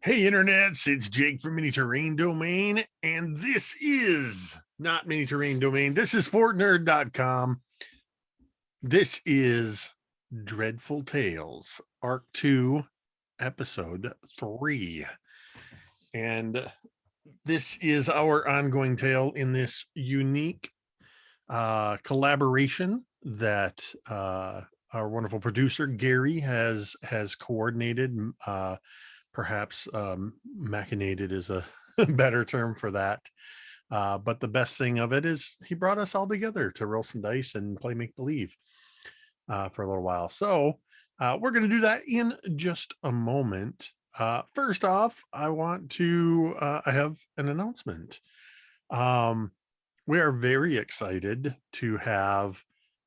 Hey internets, it's Jake from Mini Terrain Domain, and this is not Mini Terrain Domain. This is FortNerd.com. This is Dreadful Tales, Arc 2, Episode 3. And this is our ongoing tale in this unique collaboration that our wonderful producer Gary has coordinated. Perhaps machinated is a better term for that. But the best thing of it is he brought us all together to roll some dice and play make believe for a little while. So we're going to do that in just a moment. First off, I have an announcement. We are very excited to have,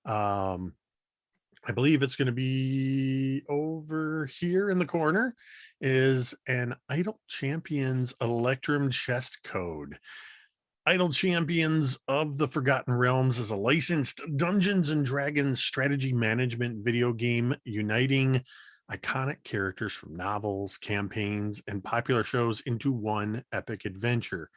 I believe it's going to be over here in the corner, is an Idle Champions Electrum chest code. Idle Champions of the Forgotten Realms is a licensed Dungeons and Dragons strategy management video game uniting iconic characters from novels, campaigns, and popular shows into one epic adventure.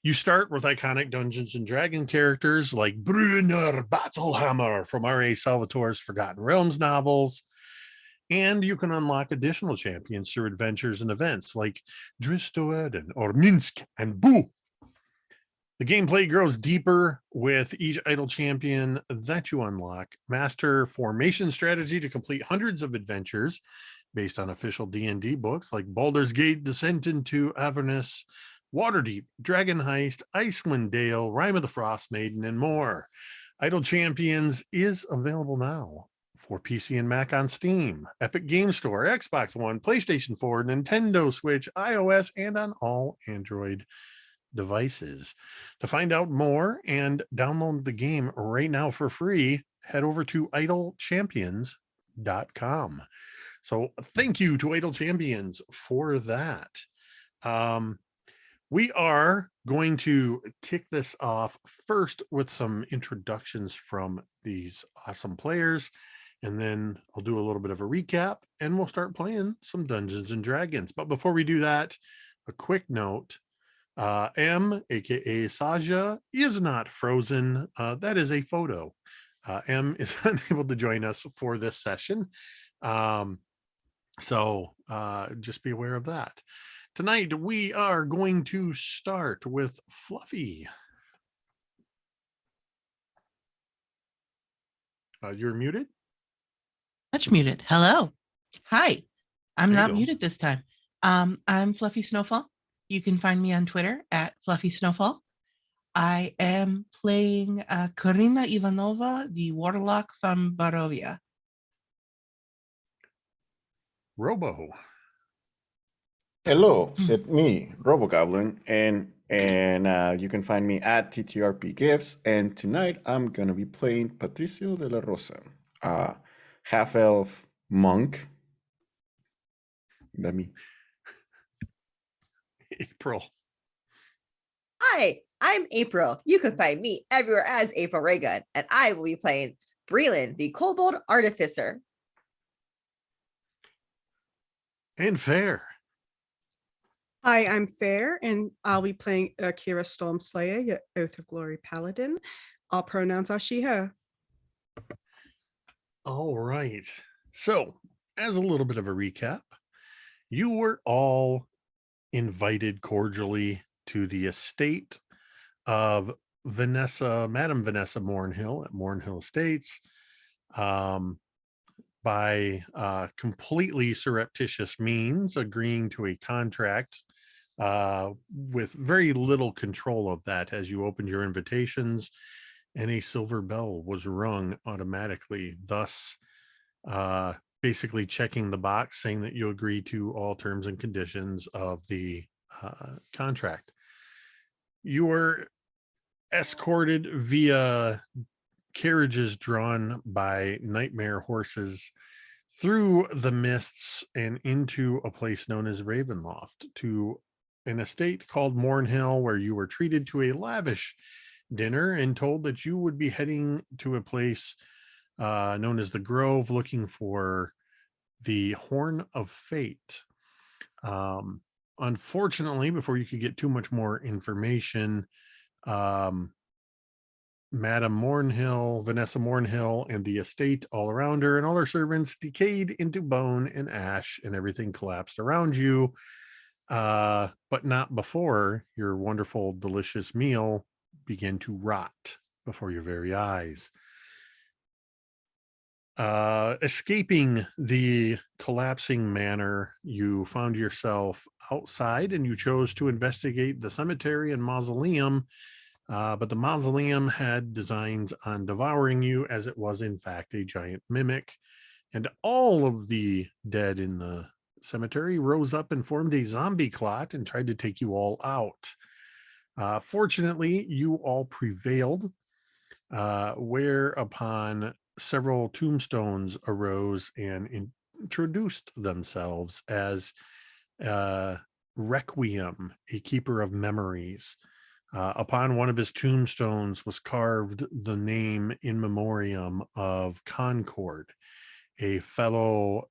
You start with iconic Dungeons and Dragon characters like Brunner Battlehammer from R.A. Salvatore's Forgotten Realms novels, and you can unlock additional champions through adventures and events like Dristoed or Minsk and Boo. The gameplay grows deeper with each idle champion that you unlock. Master formation strategy to complete hundreds of adventures based on official D&D books like Baldur's Gate, Descent into Avernus, Waterdeep, Dragon Heist, Icewind Dale, Rime of the Frost Maiden, and more. Idle Champions is available now for PC and Mac on Steam, Epic Game Store, Xbox One, PlayStation 4, Nintendo Switch, iOS, and on all Android devices. To find out more and download the game right now for free, head over to idlechampions.com. So thank you to Idle Champions for that. We are going to kick this off first with some introductions from these awesome players, and then I'll do a little bit of a recap, and we'll start playing some Dungeons and Dragons. But before we do that, a quick note. M, aka Saja, is not frozen. That is a photo. M is unable to join us for this session. So just be aware of that. Tonight, we are going to start with Fluffy. You're muted? Much muted. Hello. Hi. I'm not go. muted this time. I'm Fluffy Snowfall. You can find me on Twitter at Fluffy Snowfall. I am playing Karina Ivanova, the warlock from Barovia. Robo. Hello, it's me, RoboGoblin, and you can find me at TTRP Gifts. And tonight I'm gonna be playing Patricio de la Rosa, half-elf monk. That me. April. Hi, I'm April. You can find me everywhere as April Raygun, and I will be playing Breland, the Kobold Artificer. And Fair. Hi, I'm Fair, and I'll be playing Kira Stormslayer, your Oath of Glory Paladin. All pronouns are she, her. All right. So, as a little bit of a recap, you were all invited cordially to the estate of Madam Vanessa Mornhill at Mornhill Estates, by completely surreptitious means, agreeing to a contract with very little control of that as you opened your invitations, and a silver bell was rung automatically, thus basically checking the box saying that you agree to all terms and conditions of the contract. You were escorted via carriages drawn by nightmare horses through the mists and into a place known as Ravenloft, to an estate called Mornhill, where you were treated to a lavish dinner and told that you would be heading to a place known as the Grove, looking for the Horn of Fate. unfortunately, before you could get too much more information, Madame Mornhill, Vanessa Mornhill, and the estate all around her and all her servants decayed into bone and ash, and everything collapsed around you. But not before your wonderful, delicious meal began to rot before your very eyes. Escaping the collapsing manor, you found yourself outside and you chose to investigate the cemetery and mausoleum. But the mausoleum had designs on devouring you, as it was in fact a giant mimic. And all of the dead in the cemetery rose up and formed a zombie clot and tried to take you all out. Fortunately, you all prevailed, whereupon several tombstones arose and introduced themselves as Requiem, a keeper of memories. Upon one of his tombstones was carved the name in memoriam of Concord, a fellow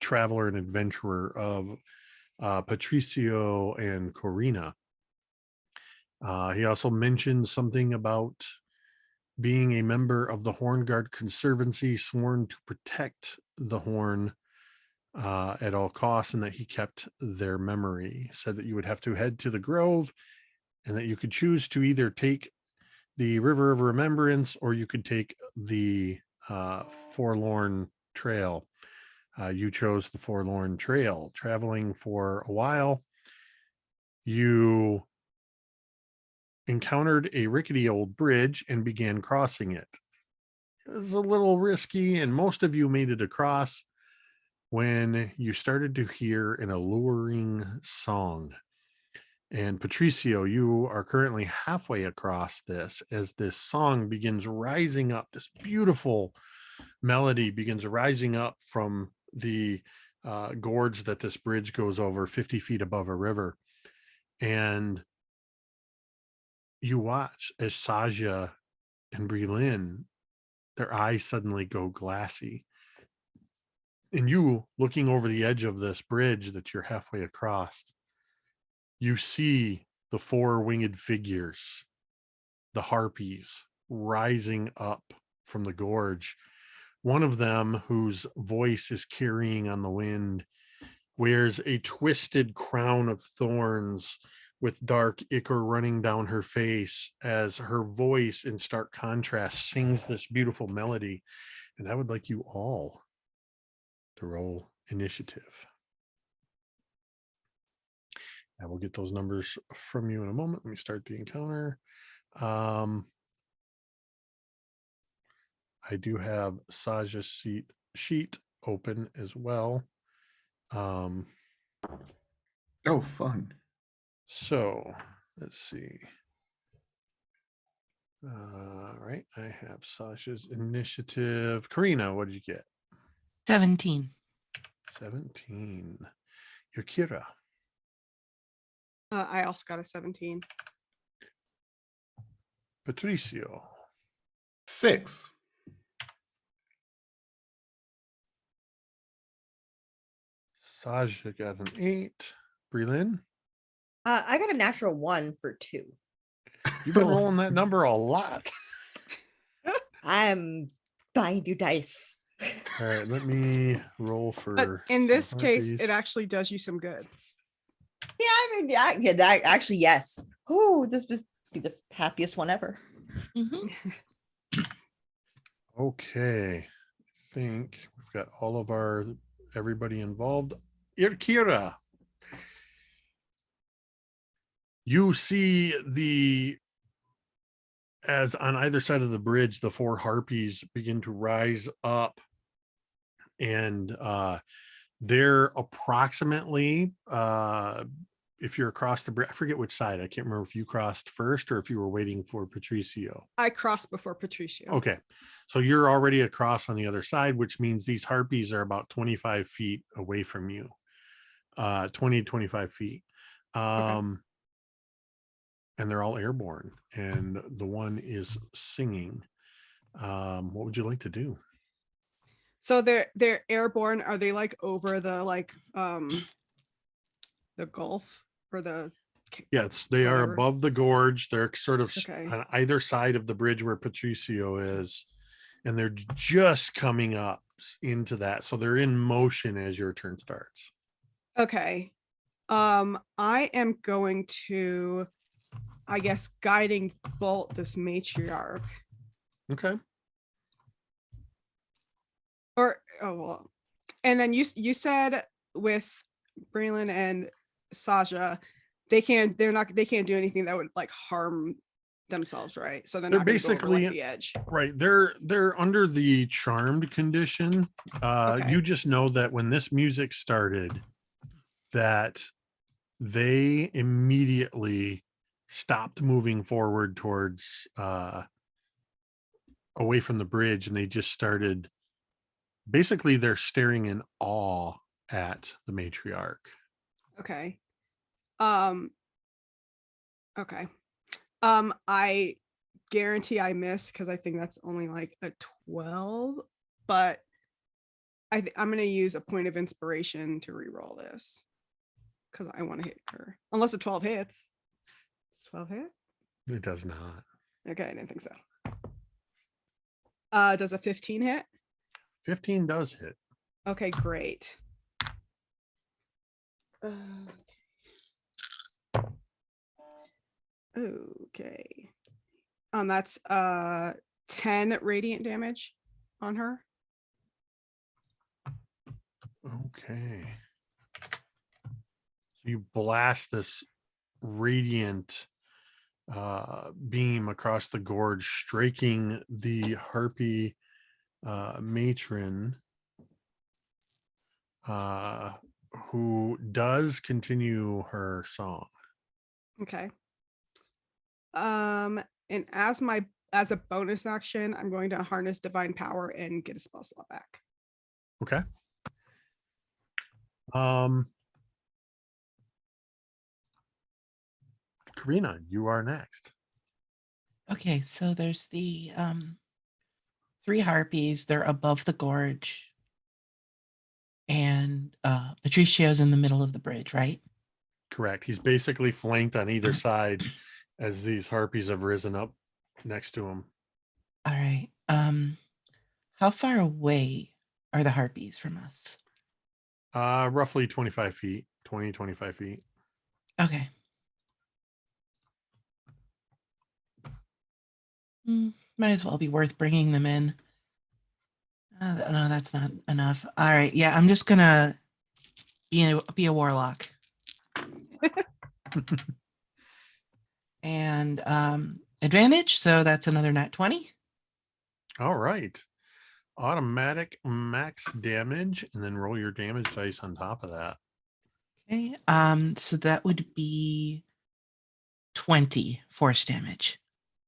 traveler and adventurer of Patricio and Corina. He also mentioned something about being a member of the Horn Guard Conservancy, sworn to protect the horn at all costs, and that he kept their memory. He said that you would have to head to the grove, and that you could choose to either take the River of Remembrance or you could take the Forlorn Trail. You chose the Forlorn Trail. Traveling for a while, you encountered a rickety old bridge and began crossing it. It was a little risky, and most of you made it across when you started to hear an alluring song. And Patricio, you are currently halfway across this as this song begins rising up. This beautiful melody begins rising up from the gorge that this bridge goes over 50 feet above a river. And you watch as Saja and Brelin, their eyes suddenly go glassy. And you, looking over the edge of this bridge that you're halfway across, you see the four winged figures, the harpies, rising up from the gorge. One of them, whose voice is carrying on the wind, wears a twisted crown of thorns with dark ichor running down her face as her voice, in stark contrast, sings this beautiful melody. And I would like you all to roll initiative. I will get those numbers from you in a moment. Let me start the encounter. I do have Saja's sheet open as well. Oh, fun. So let's see. All right, I have Sasha's initiative. Karina, what did you get? 17. 17. Yakira. I also got a 17. Patricio. 6. Saja got an 8. Brelin, I got a natural 1 for 2. you've been rolling that number a lot. Mm-hmm. I'm buying you dice. All right, let me roll But for in some this case, harpies. it actually does you some good. Yeah, I mean, yeah, that actually, yes. Oh, this would be the happiest one ever. Mhm. Okay, I think we've got all of everybody involved. Irkira, you see as on either side of the bridge, the four harpies begin to rise up, and they're approximately, if you're across the bridge, I forget which side. I can't remember if you crossed first or if you were waiting for Patricio. I crossed before Patricio. Okay, so you're already across on the other side, which means these harpies are about 25 feet away from you. 20 to 25 feet. And they're all airborne, and the one is singing. What would you like to do? So they're airborne. Are they like over the the gulf or the Yes, they are whatever. above the gorge. They're sort of Okay. on either side of the bridge where Patricio is, and they're just coming up into that. So they're in motion as your turn starts. Okay. I am going to, I guess, guiding bolt this matriarch. Okay. Or oh well. And then you said with Braylon and Sasha, they can't do anything that would like harm themselves, right? So they're They're not going to go over like basically the edge. right. They're under the charmed condition. Okay. You just know that when this music started, that they immediately stopped moving forward towards away from the bridge, and they just started basically they're staring in awe at the matriarch. Okay. Okay. I guarantee I miss because I think that's only like a 12, but I'm gonna use a point of inspiration to re-roll this because I want to hit her. Unless a 12 hits. Does 12 hit? It does not. Okay, I didn't think so. Does a 15 hit? 15 does hit. Okay, great. Okay. That's 10 radiant damage on her. Okay. So you blast this radiant beam across the gorge, striking the harpy matron, who does continue her song. Okay. And as a bonus action, I'm going to harness divine power and get a spell slot back. Okay. Karina, you are next. Okay, so there's the 3 harpies. They're above the gorge. And Patricio's in the middle of the bridge, right? Correct. He's basically flanked on either side as these harpies have risen up next to him. All right. How far away are the harpies from us? Roughly 25 feet, 20, 25 feet. Okay. Might as well be worth bringing them in. No, that's not enough. All right. Yeah, I'm just gonna be a warlock. And advantage, so that's another nat 20. All right. Automatic max damage, and then roll your damage dice on top of that. Okay. So that would be 20 force damage.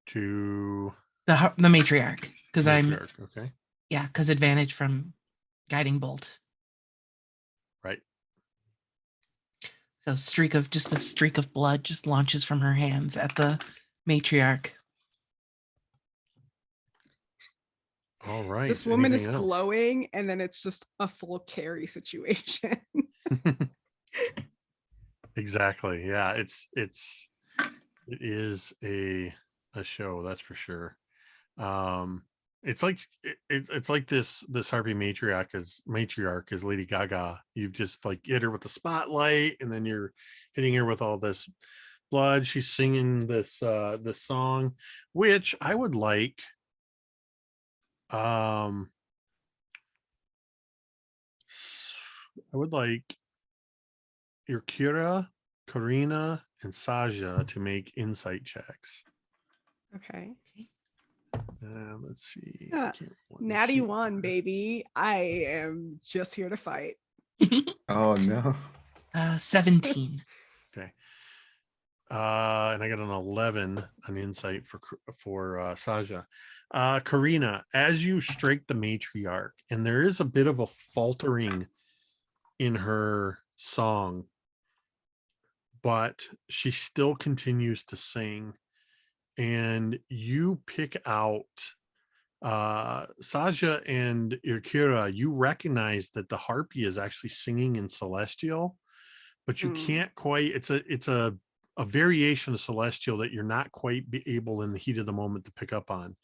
To The matriarch, because matriarch, okay. Yeah, because advantage from guiding bolt. Right. So the streak of blood just launches from her hands at the matriarch. All right. This woman is Anything else? glowing, and then it's just a full carry situation. Exactly. Yeah, it is a show, that's for sure. It's like it's like this harpy matriarch is Lady Gaga. You've just like hit her with the spotlight, and then you're hitting her with all this blood. She's singing this song, which I would like your Kira, Karina, and Saja to make insight checks. Okay. Let's see. Yeah. Natty 1, baby. I am just here to fight. Oh no. 17. Okay. And I got an 11 on insight for Saja. Karina, as you strike the matriarch, and there is a bit of a faltering in her song, but she still continues to sing, and you pick out Saja and Irkira. You recognize that the harpy is actually singing in celestial, but you Mm. can't quite. It's a variation of celestial that you're not quite be able in the heat of the moment to pick up on.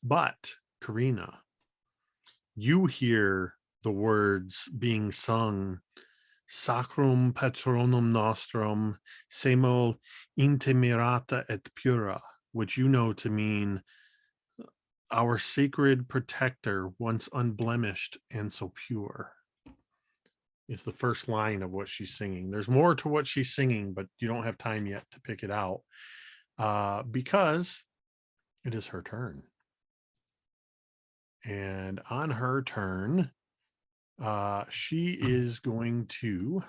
But Karina, you hear the words being sung, Sacrum Patronum Nostrum, Semel Intemirata et Pura, which you know to mean our sacred protector, once unblemished and so pure, is the first line of what she's singing. There's more to what she's singing, but you don't have time yet to pick it out because it is her turn. And on her turn, she is going to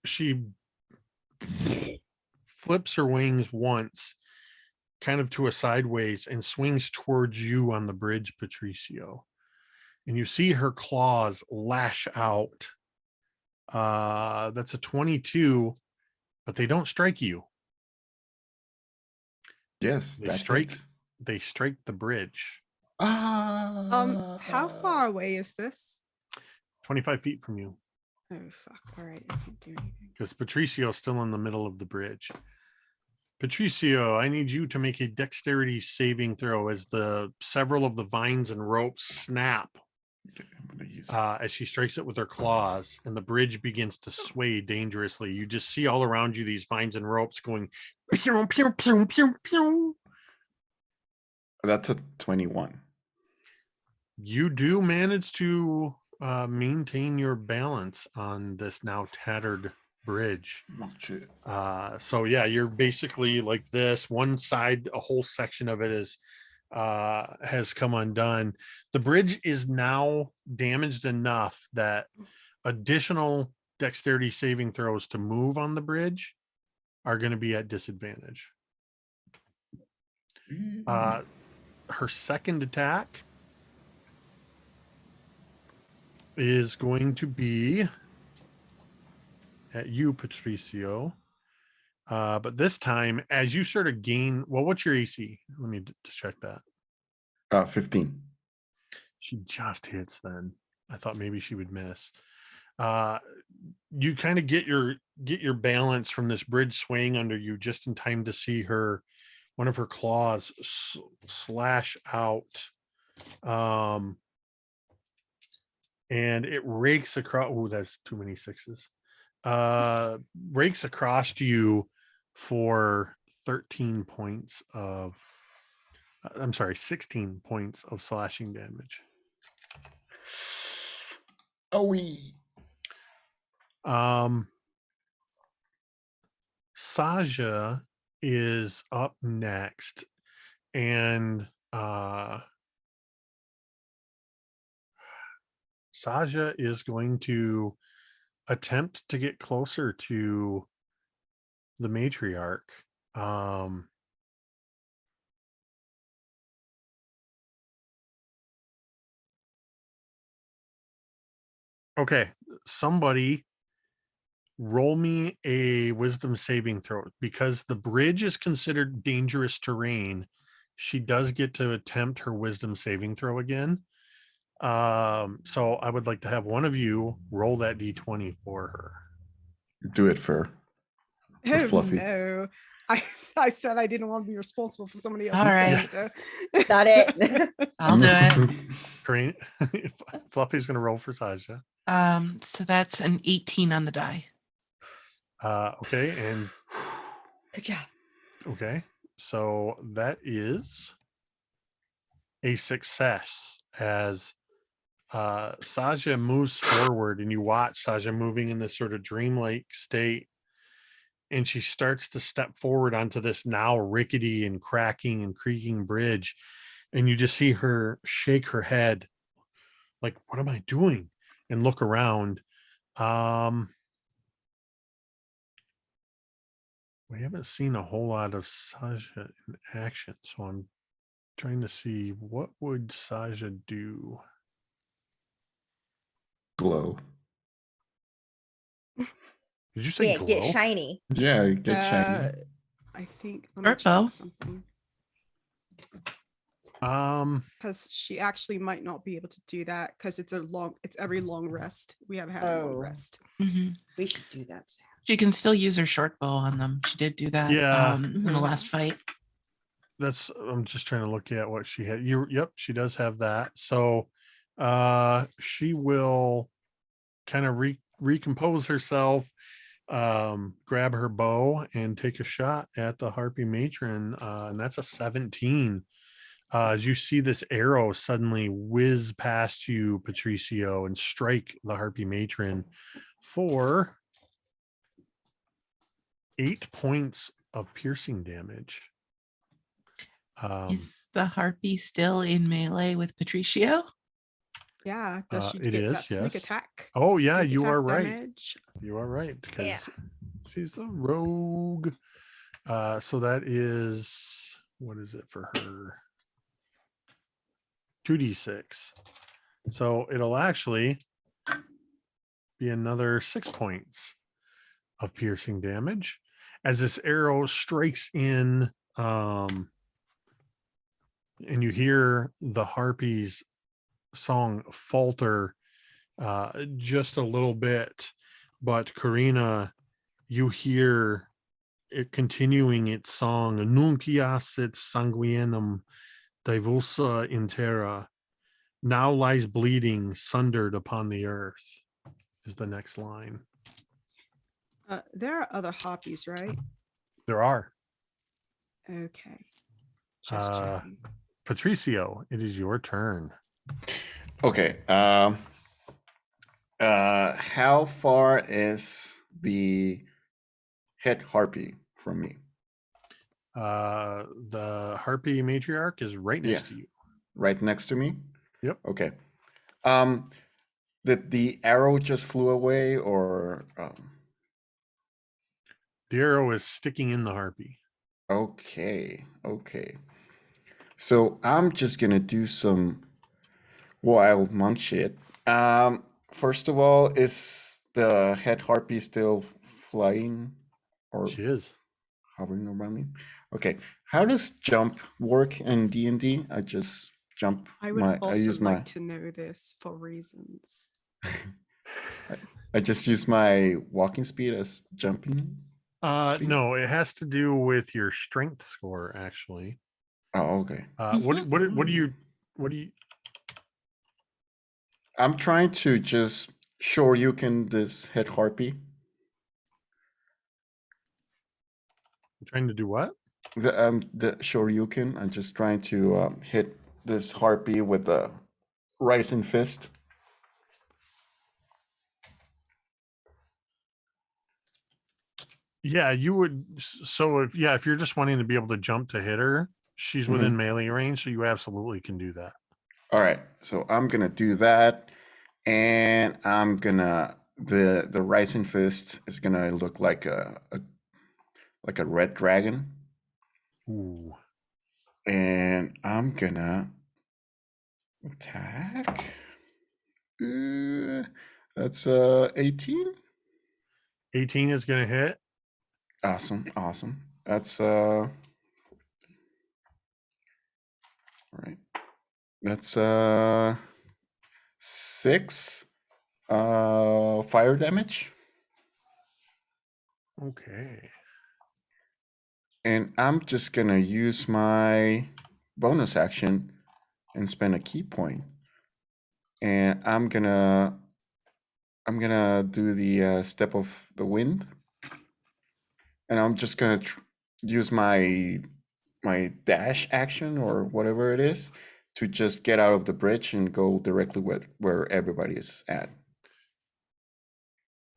she flips her wings once, kind of to a sideways, and swings towards you on the bridge, Patricio. And you see her claws lash out. That's a 22, but they don't strike you. Yes, They that strike. hits. They strike the bridge. How far away is this? 25 feet from you, Oh fuck! All right, I can't do anything. because Patricio's still in the middle of the bridge. Patricio, I need you to make a dexterity saving throw as several of the vines and ropes snap Okay, I'm gonna use as she strikes it with her claws, and the bridge begins to sway dangerously. You just see all around you these vines and ropes going pew, pew, pew, pew, pew. that's a 21. You do manage to maintain your balance on this now tattered bridge. Oh, shit. So yeah, you're basically like this. One side, a whole section of it is has come undone. The bridge is now damaged enough that additional dexterity saving throws to move on the bridge are going to be at disadvantage. Her second attack is going to be at you, Patricio. But this time, as you sort of gain, well, what's your AC? Let me just check that. 15. She just hits then. I thought maybe she would miss. You kind of get your balance from this bridge swaying under you just in time to see one of her claws slash out. And it rakes across. Oh, that's too many sixes. Rakes across you for 13 points of, I'm sorry, 16 points of slashing damage. Oh, we. Saja is up next, and Saja is going to attempt to get closer to the matriarch. Okay, somebody roll me a wisdom saving throw, because the bridge is considered dangerous terrain. She does get to attempt her wisdom saving throw again. So I would like to have one of you roll that d20 for her. Do it for Oh Fluffy. no! I said I didn't want to be responsible for somebody else. All right. Got it. I'll do it. Crane, Fluffy's going to roll for Saja. So that's an 18 on the die. Okay, and Good job. okay, so that is a success as Saja moves forward, and you watch Saja moving in this sort of dreamlike state, and she starts to step forward onto this now rickety and cracking and creaking bridge, and you just see her shake her head like, what am I doing? And look around. We haven't seen a whole lot of Saja in action, so I'm trying to see, what would Saja do? Glow. Did you say Yeah, glow? get shiny. Yeah, get shiny. I think. Let me Purple. check something. Because she actually might not be able to do that because it's every long rest. We have had a long Oh. rest. Mhm. We should do that. She can still use her short bow on them. She did do that Yeah. in the last fight. I'm just trying to look at what she had. Yep, she does have that. So she will kind of recompose herself, grab her bow and take a shot at the harpy matron, and that's a 17. As you see this arrow suddenly whiz past you, Patricio, and strike the harpy matron for 8 points of piercing damage. Is the harpy still in melee with Patricio? Yeah. Does she It get is, that sneak yes. attack? Oh, yeah, Sneak you attack are right. damage? You are right, because Yeah. she's a rogue. So that is, what is it for her? 2d6. So it'll actually be another 6 points of piercing damage as this arrow strikes in, and you hear the harpy's song falter just a little bit, but Karina, you hear it continuing its song, Nuncias et sanguinum divulsa in terra, now lies bleeding sundered upon the earth, is the next line. There are other harpies, right? There are. Okay. Just checking. Patricio, it is your turn. Okay. How far is the head harpy from me? The harpy matriarch is right next to Yes. you. Right next to me? Yep. Okay. Did the arrow just flew away, or The arrow is sticking in the harpy. okay. So I'm just gonna do some wild monk shit. First of all, is the head harpy still flying or She is. hovering around me? Okay. How does jump work in D&D? I just jump I would I also use like my to know this for reasons. I just use my walking speed as jumping. Speed? No, it has to do with your strength score, actually. Oh, okay. What do you I'm trying to just shoryuken this head harpy. trying to do? What? The shoryuken. I'm just trying to hit this harpy with a rising fist. Yeah, you would. So if you're just wanting to be able to jump to hit her, she's within melee range, so you absolutely can do that. All right, so I'm gonna do that, and I'm gonna the rising fist is gonna look like a red dragon, Ooh. and I'm gonna attack. That's 18. 18 is gonna hit. Awesome. That's all right. That's 6 fire damage. Okay. And I'm just gonna use my bonus action and spend a key point. And I'm gonna do the step of the wind. And I'm just gonna use my dash action or whatever it is to just get out of the bridge and go directly where everybody is at.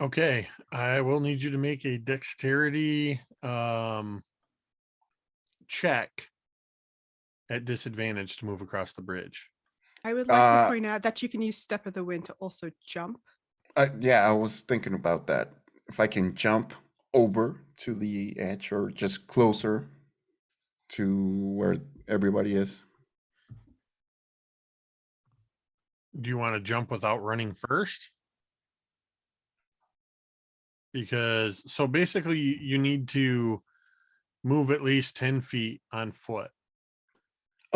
Okay. I will need you to make a dexterity check at disadvantage to move across the bridge. I would like to point out that you can use Step of the Wind to also jump. Yeah, I was thinking about that. If I can jump over to the edge or just closer to where everybody is. Do you want to jump without running first? Because so basically you need to move at least 10 feet on foot.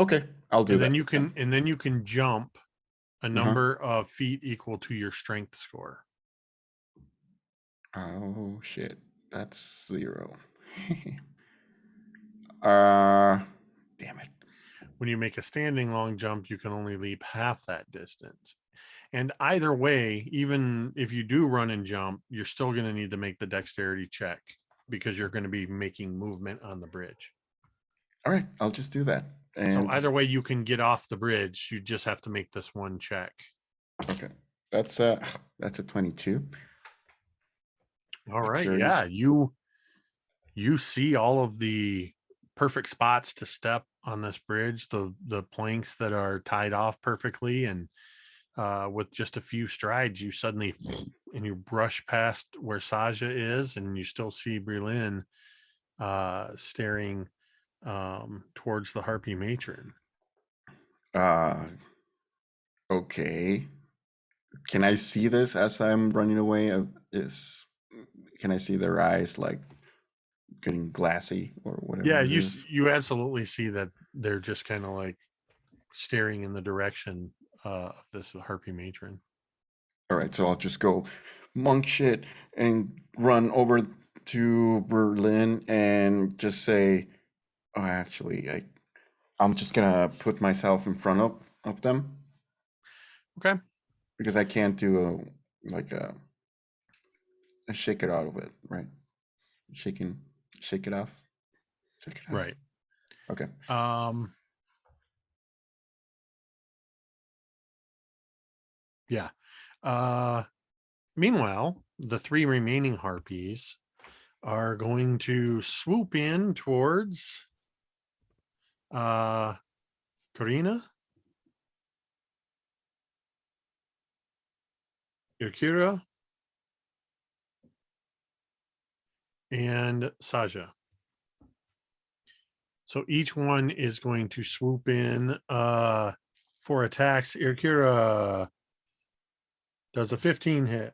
Okay, I'll do And that. then you can jump a Uh-huh. number of feet equal to your strength score. Oh shit, that's 0. Damn it. When you make a standing long jump, you can only leap half that distance. And either way, even if you do run and jump, you're still going to need to make the dexterity check because you're going to be making movement on the bridge. All right, I'll just do that. And So either way, you can get off the bridge. You just have to make this one check. okay, that's a 22. All right. Dexterity. Yeah. You see all of the perfect spots to step on this bridge, the planks that are tied off perfectly, and with just a few strides, you suddenly and you brush past where Saja is, and you still see Brilin staring towards the Harpy matron. Okay. Can I see this as I'm running away? Can I see their eyes like getting glassy or whatever? Yeah, it is? you absolutely see that they're just kind of like staring in the direction of this Harpy matron. All right, so I'll just go monk shit and run over to Berlin and just say, "Oh, actually, I'm just gonna put myself in front of them Okay. because I can't do a shake it out of it, right? Shake it off, shake it off. Right. Okay. Yeah. Meanwhile, the 3 remaining harpies are going to swoop in towards Karina, Yakira, and Saja. So each one is going to swoop in for attacks. Yakira does a 15 hit.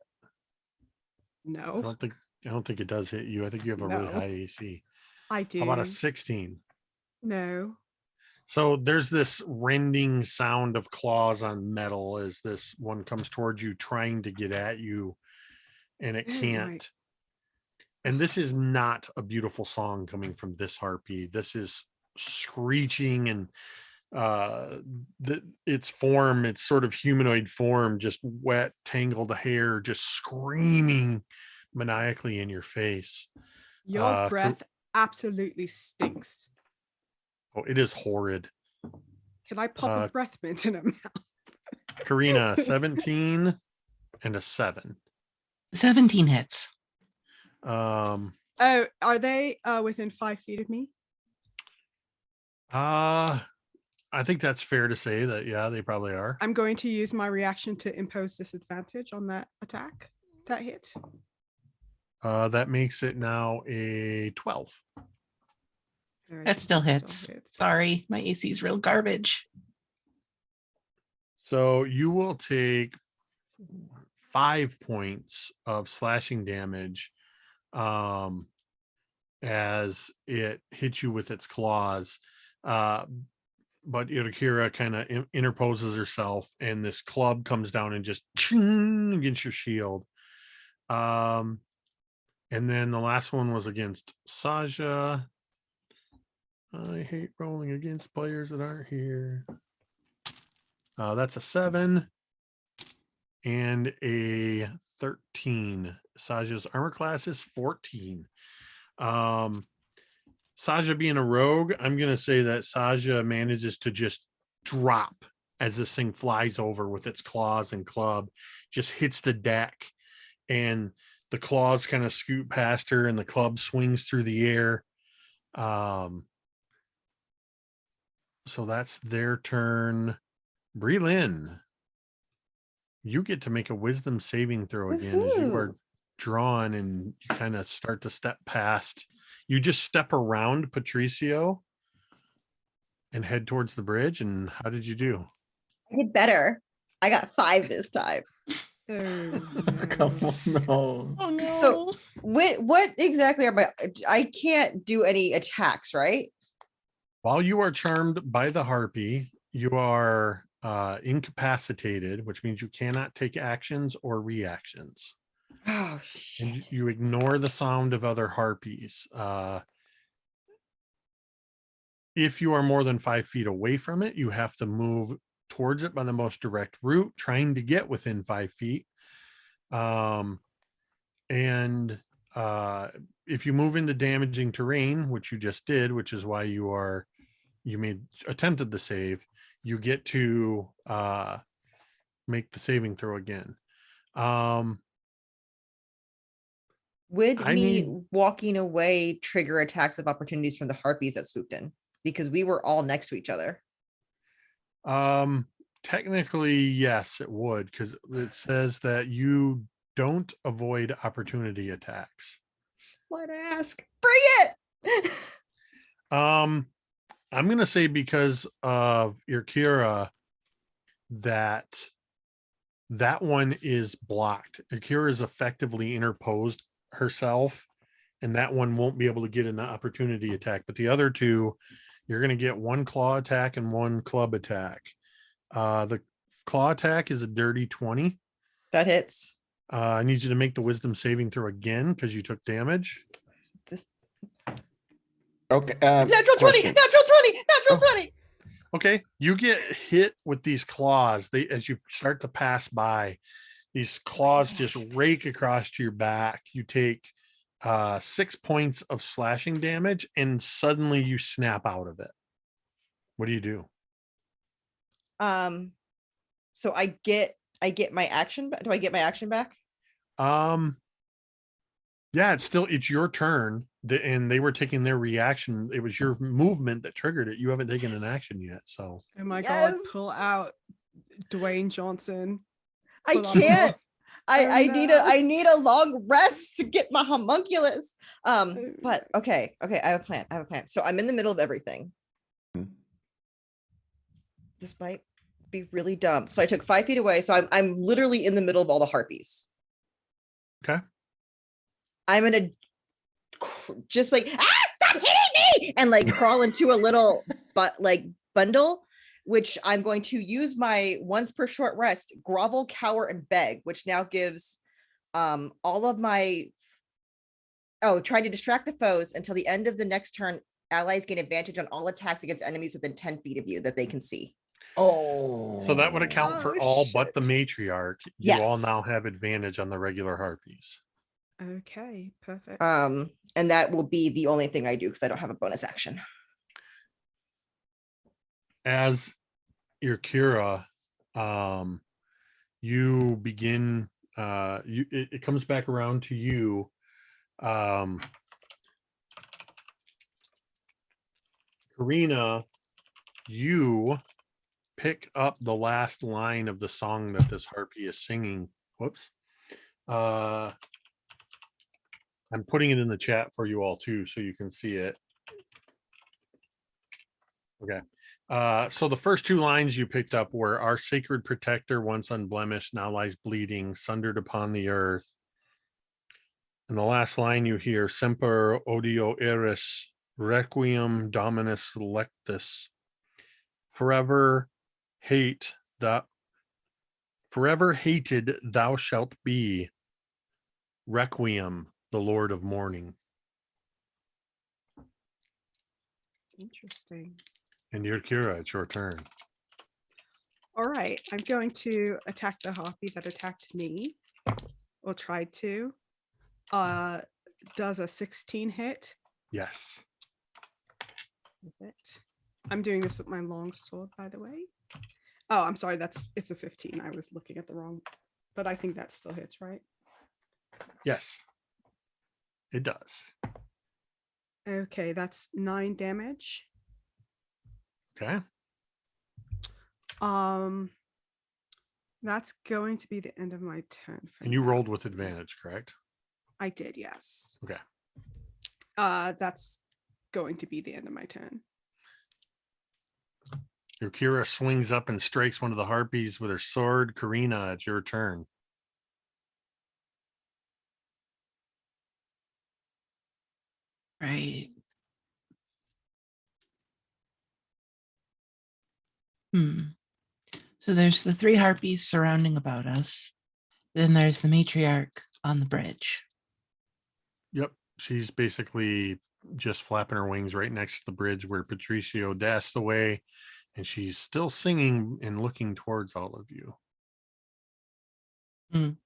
I No, don't think it does hit you. I think you have a really No. high AC. I do. How about a 16? No. So there's this rending sound of claws on metal as this one comes towards you, trying to get at you, and it Oh my- can't. And this is not a beautiful song coming from this harpy. This is screeching, and its form, its sort of humanoid form, just wet, tangled hair, just screaming maniacally in your face. Your breath absolutely stinks. Oh, it is horrid. Can I pop a breath mint in a mouth? Karina, 17 and a 7. 17 hits. Oh, are they within 5 feet of me? I think that's fair to say that, yeah, they probably are. I'm going to use my reaction to impose disadvantage on that attack, that hit. That makes it now a 12. That still hits. Sorry, my AC is real garbage. So you will take 5 points of slashing damage as it hits you with its claws. But Irakira kind of interposes herself, and this club comes down and just ching against your shield. And then the last one was against Saja. I hate rolling against players that aren't here. That's a 7 and a 13. Saja's armor class is 14. Saja being a rogue, I'm going to say that Saja manages to just drop as this thing flies over with its claws and club, just hits the deck, and the claws kind of scoot past her and the club swings through the air. So that's their turn. Brilin, you get to make a wisdom saving throw again as you are drawn and you kind of start to step past. You just step around Patricio and head towards the bridge. And how did you do? I did better. I got 5 this time. Come on, no. Oh no. So what exactly are my? I can't do any attacks, right? While you are charmed by the harpy, you are incapacitated, which means you cannot take actions or reactions. Oh And shit. you ignore the sound of other harpies. If you are more than 5 feet away from it, you have to move towards it by the most direct route, trying to get within 5 feet. And if you move into damaging terrain, which you just did, which is why you attempted the save, you get to make the saving throw again. Would I me need- walking away trigger attacks of opportunities from the harpies that swooped in? Because we were all next to each other. Technically, yes, it would, because it says that you don't avoid opportunity attacks. Why'd I ask? Bring it. I'm gonna say because of Irkira that one is blocked. Irkira is effectively interposed herself, and that one won't be able to get an opportunity attack. But the other two, you're gonna get one claw attack and one club attack. The claw attack is a dirty 20. That hits. I need you to make the wisdom saving throw again because you took damage. This Okay. natural 20, question. natural 20, natural Oh. 20. Okay, you get hit with these claws. They, as you start to pass by, these claws just rake across to your back. You take 6 points of slashing damage, and suddenly you snap out of it. What do you do? So I get my action back. Do I get my action back? Yeah, it's your turn. And they were taking their reaction. It was your movement that triggered it. You haven't taken an Yes. action yet. So Oh my Yes. god, pull out Dwayne Johnson. I Pull out can't. Oh, no. I need a long rest to get my homunculus. But okay, I have a plan. So I'm in the middle of everything. This might be really dumb. So I took 5 feet away. So I'm literally in the middle of all the harpies. okay. I'm gonna just like stop hitting me and like crawl into a little bundle, which I'm going to use my once per short rest, grovel, cower, and beg, which now gives all of my try to distract the foes until the end of the next turn. Allies gain advantage on all attacks against enemies within 10 feet of you that they can see. Oh. So that would account for all but the shit. matriarch. You all Yes. now have advantage on the regular harpies. Okay, perfect. And that will be the only thing I do because I don't have a bonus action. As Irkira, you begin it comes back around to you. Karina, you pick up the last line of the song that this harpy is singing. Whoops. I'm putting it in the chat for you all too, so you can see it. Okay. So the first 2 lines you picked up were "Our sacred protector, once unblemished, now lies bleeding, sundered upon the earth." And the last line you hear, "Semper odio eris, requiem dominus lectus." Forever hated thou shalt be, requiem, the Lord of mourning. Interesting. And Kira, it's your turn. All right, I'm going to attack the harpy that attacked me, or tried to. Does a 16 hit? Yes. Perfect. I'm doing this with my long sword, by the way. Oh, I'm sorry. It's a 15. I was looking at the wrong, but I think that still hits, right? Yes. It does. Okay, that's 9 damage. Okay. That's going to be the end of my turn. And you rolled with advantage, correct? I did, yes. Okay. That's going to be the end of my turn. Kira swings up and strikes one of the harpies with her sword. Karina, it's your turn. Right. So there's the 3 harpies surrounding about us. Then there's the matriarch on the bridge. Yep. She's basically just flapping her wings right next to the bridge where Patricio dashed away, and she's still singing and looking towards all of you. Mm.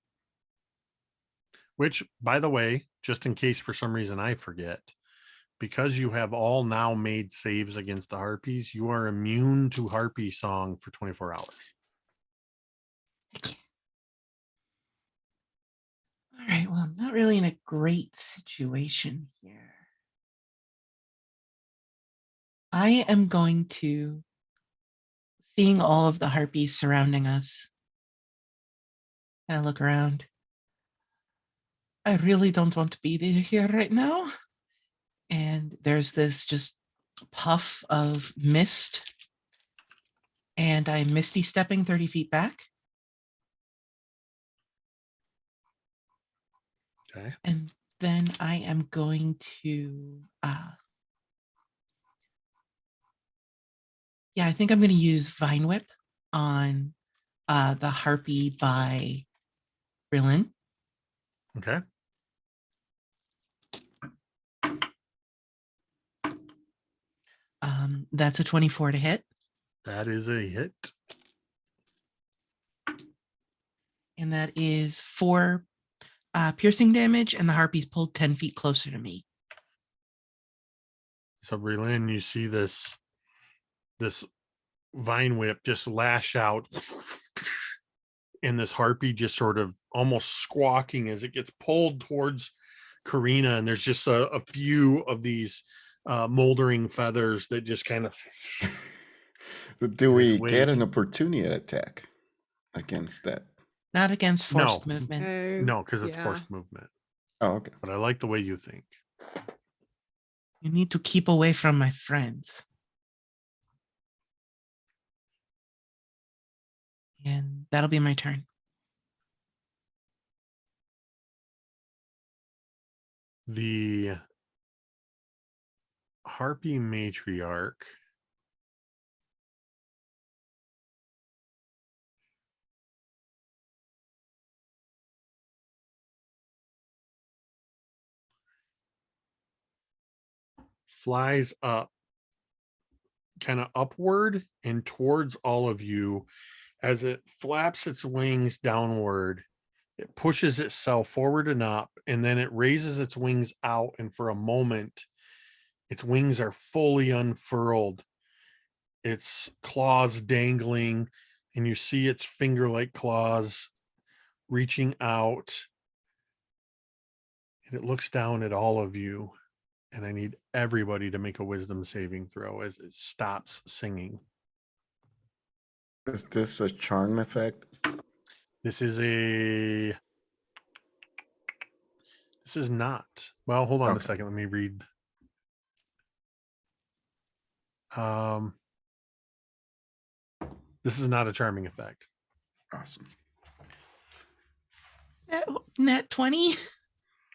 Which, by the way, just in case for some reason I forget, because you have all now made saves against the harpies, you are immune to harpy song for 24 hours. All right, well, I'm not really in a great situation here. I am going to, seeing all of the harpies surrounding us, kind of look around. I really don't want to be here right now. And there's this just puff of mist. And I'm misty stepping 30 feet back. Okay. And then I am going to, yeah, I think I'm going to use Vine Whip on the harpy by Brillin. Okay. That's a 24 to hit. That is a hit. And that is 4 piercing damage, and the harpy's pulled 10 feet closer to me. So Berlin, you see this vine whip just lash out, and this harpy just sort of almost squawking as it gets pulled towards Karina, and there's just a few of these moldering feathers that just kind of Do we wake. get an opportunity attack against that? Not against forced No. movement. No, because it's Yeah. forced movement. Oh, okay. But I like the way you think. You need to keep away from my friends. And that'll be my turn. The harpy matriarch flies up, kind of upward and towards all of you. As it flaps its wings downward, it pushes itself forward and up, and then it raises its wings out, and for a moment its wings are fully unfurled, its claws dangling, and you see its finger-like claws reaching out, and it looks down at all of you, and I need everybody to make a wisdom saving throw as it stops singing. Is this a charm effect? This is not. Well, hold on a Okay. second. Let me read. This is not a charming effect. Awesome. Net 20.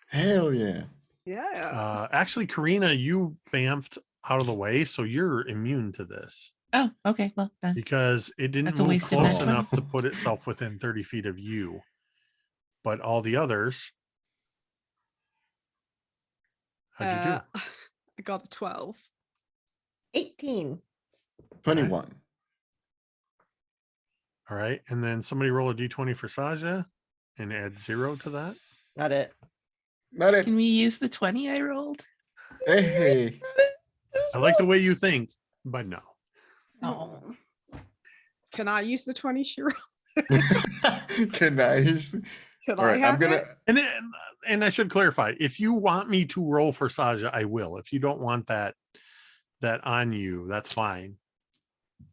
Hell yeah. Yeah. Actually, Karina, you bamfed out of the way, so you're immune to this Oh, okay. Well, then because it didn't That's a move wasted close net enough 20. to put itself within 30 feet of you. But all the others, how'd you do? I got a 12. 18. 21. All right. And then somebody roll a d20 for Saja and add 0 to that. Not it. Not it. Can we use the 20 I rolled? Hey. I like the way you think, but no. Oh. Can I use the 20 she rolled? Can I? Can All I right, have I'm gonna. it? And I should clarify, if you want me to roll for Saja, I will. If you don't want that on you, that's fine.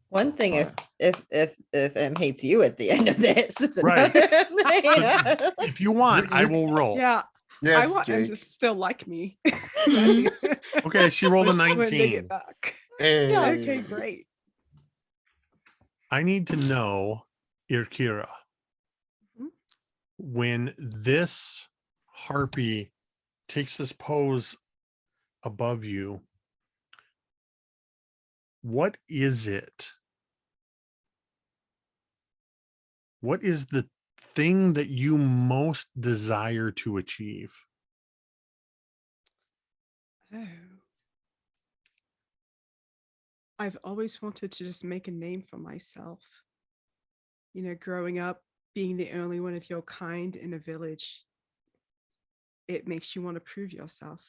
One thing, if M hates you at the end of this, it's Right. another But if you want, I will roll. Yeah. Yes, I want him to Jake. still like me. Mhm. Okay, she rolled a When they 19. get back. Hey. Yeah, okay, great. I need to know, Irkira, Mhm. when this harpy takes this pose above you, what is it What is the thing that you most desire to achieve? Oh. I've always wanted to just make a name for myself. Growing up, being the only one of your kind in a village, it makes you want to prove yourself.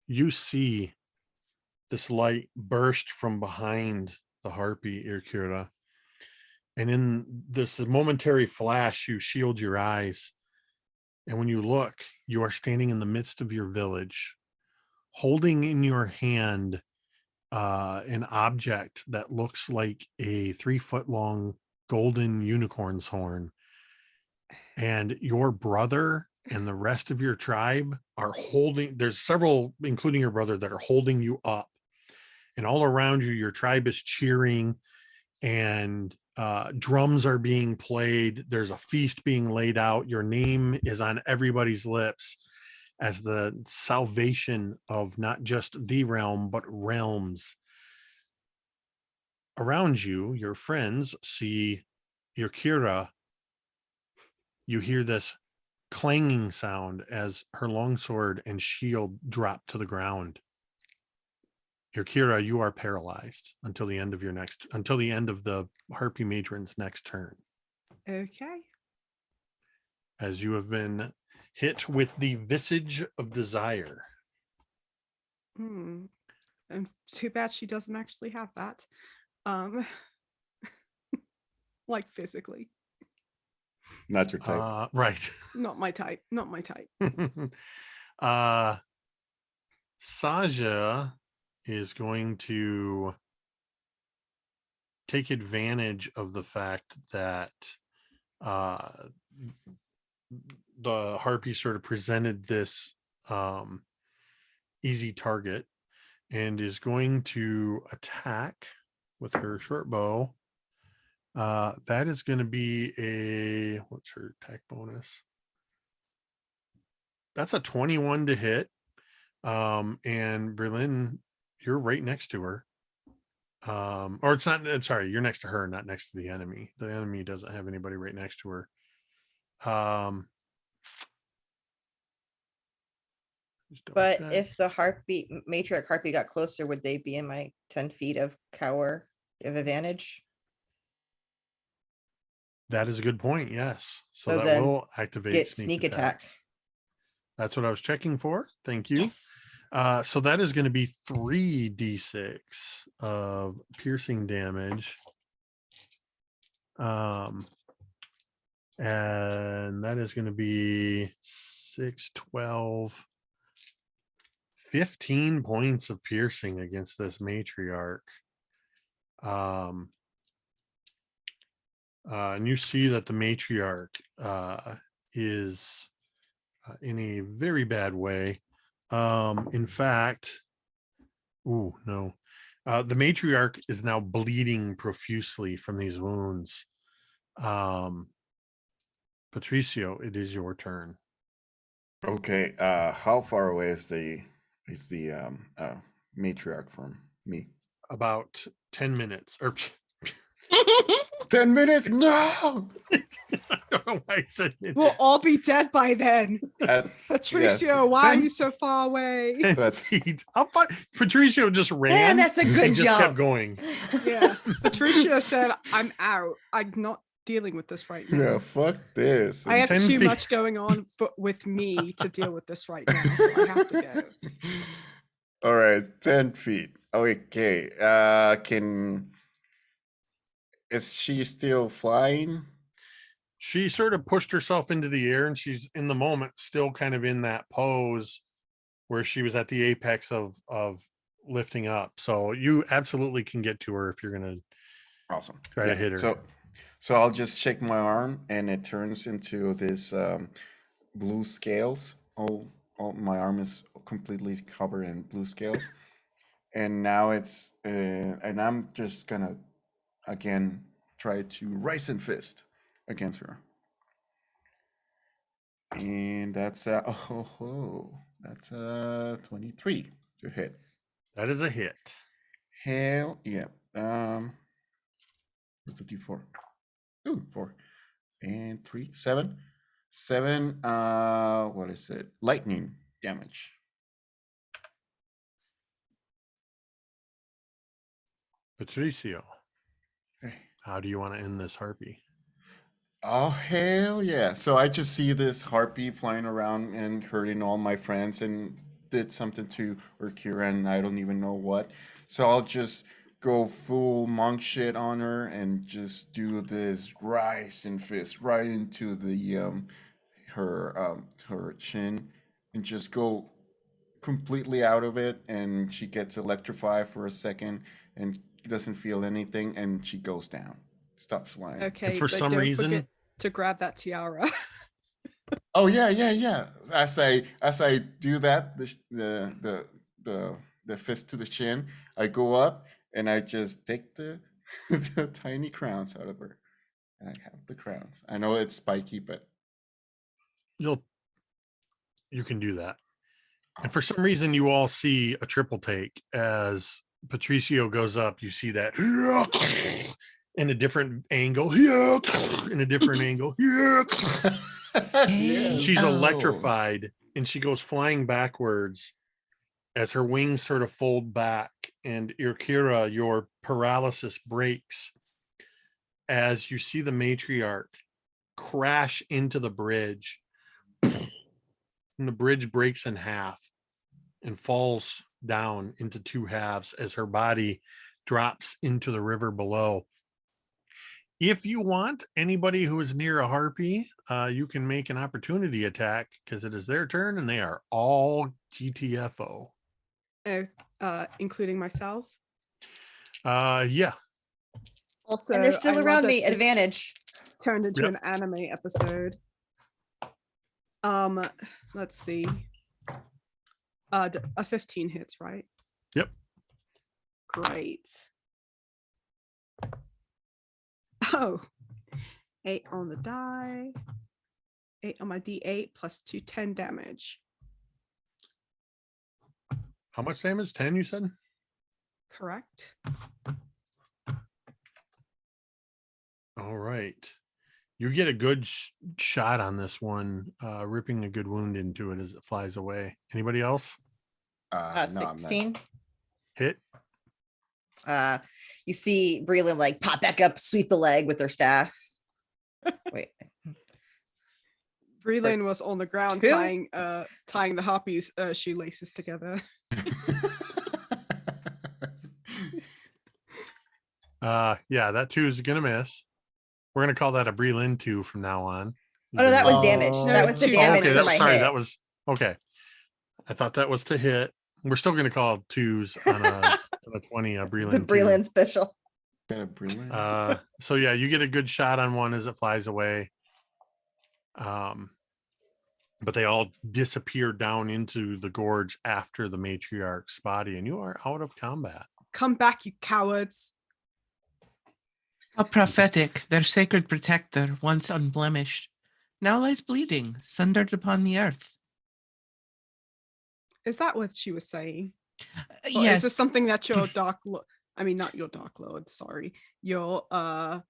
You see this light burst from behind the harpy, Irkira. And in this momentary flash, you shield your eyes. And when you look, you are standing in the midst of your village, holding in your hand an object that looks like a 3-foot long golden unicorn's horn. And your brother and the rest of your tribe are holding, there's several, including your brother, that are holding you up. And all around you, your tribe is cheering, and drums are being played. There's a feast being laid out. Your name is on everybody's lips as the salvation of not just the realm, but realms. Around you, your friends see your Kira. You hear this clanging sound as her longsword and shield drop to the ground. Your Kira, you are paralyzed until the end of the Harpy Matron's next turn, Okay. as you have been hit with the Visage of Desire. And too bad she doesn't actually have that. Like physically. Not your type. Right. Not my type. Not my type. Saja is going to take advantage of the fact that the harpy sort of presented this easy target, and is going to attack with her short bow. That is going to be what's her attack bonus? That's a 21 to hit. And Berlin, you're right next to her. Or it's not, I'm sorry, you're next to her, not next to the enemy. The enemy doesn't have anybody right next to her. But if the matriarch harpy got closer, would they be in my 10 feet of cower of advantage? That is a good point. Yes. So So that then will activate Get sneak attack. That's what I was checking for. Thank you. Yes. So that is going to be 3d6 of piercing damage. And that is going to be 6, 12, 15 points of piercing against this matriarch. And you see that the matriarch is in a very bad way. In fact, the matriarch is now bleeding profusely from these wounds. Patricio, it is your turn. Okay. How far away is the matriarch from me? About 10 minutes or 10 minutes? No. I don't know why I said minutes. We'll all be dead by then. Patricio, yes. why are you so far away? 10 That's- feet. Patricio just ran. And that's a and good just jump. kept going. Yeah. Patricio said, I'm out. I'm not dealing with this right now. Yeah, fuck this. I have 10 too feet. much going on with me to deal with this right now. So I have to go. All right, 10 feet. Okay. Is she still flying? She sort of pushed herself into the air, and she's in the moment still kind of in that pose where she was at the apex of lifting up. So you absolutely can get to her if you're going to Awesome. try to hit her. So I'll just shake my arm, and it turns into this blue scales. All my arm is completely covered in blue scales, and now it's and I'm just gonna again try to rise and fist against her, and that's that's 23 to hit. That is a hit. Hell yeah. What's the D4? Ooh, 4 and 3, 7. 7. What is it? Lightning damage. Patricio, Okay. how do you want to end this harpy? Oh hell yeah! So I just see this harpy flying around and hurting all my friends, and did something to Urkira, and I don't even know what. So I'll just go full monk shit on her and just do this rise and fist right into the her chin, and just go completely out of it, and she gets electrified for a second and doesn't feel anything, and she goes down, stops flying. Okay, for but some don't reason- forget to grab that tiara. Oh yeah. As I do that, the fist to the chin, I go up and I just take the the tiny crowns out of her, and I have the crowns. I know it's spiky, but You can do that. And for some reason, you all see a triple take as Patricio goes up. You see that in a different angle, in a different angle. And yes. she's Oh. electrified, and she goes flying backwards as her wings sort of fold back. And Irkira, your paralysis breaks as you see the matriarch crash into the bridge. And the bridge breaks in half and falls down into two halves as her body drops into the river below. If you want, anybody who is near a harpy, you can make an opportunity attack because it is their turn and they are all GTFO. Including myself. Yeah. Also, And they're still I love around that me. this Advantage. Turned into Yep. an anime episode. Let's see. A 15 hits, right? Yep. Great. Oh, 8 on the die. 8 on my D8 plus 2, 10 damage. How much damage? 10, you said? Correct. All right. You get a good shot on this one, ripping a good wound into it as it flies away. Anybody else? No, I'm not. 16. Hit? You see Breland like pop back up, sweep the leg with her staff. Wait, Breland was on the ground two? tying the harpy's shoelaces together. Yeah, that 2 is gonna miss. We're gonna call that a Breland 2 from now on. Oh no, that was Oh. damage. No, That was the two. damage okay, for that's my sorry. hit. That was okay. I thought that was to hit. We're still gonna call 2s on a 20 a The Breland 2. Breland special. Kind of brilliant. So yeah, you get a good shot on one as it flies away. But they all disappear down into the gorge after the matriarch's body, and you are out of combat. Come back, you cowards. How prophetic, their sacred protector, once unblemished, now lies bleeding, sundered upon the earth. Is that what she was saying? Or Yes. Is this something that your dark lord, I mean, not your dark lord, sorry. Your, No,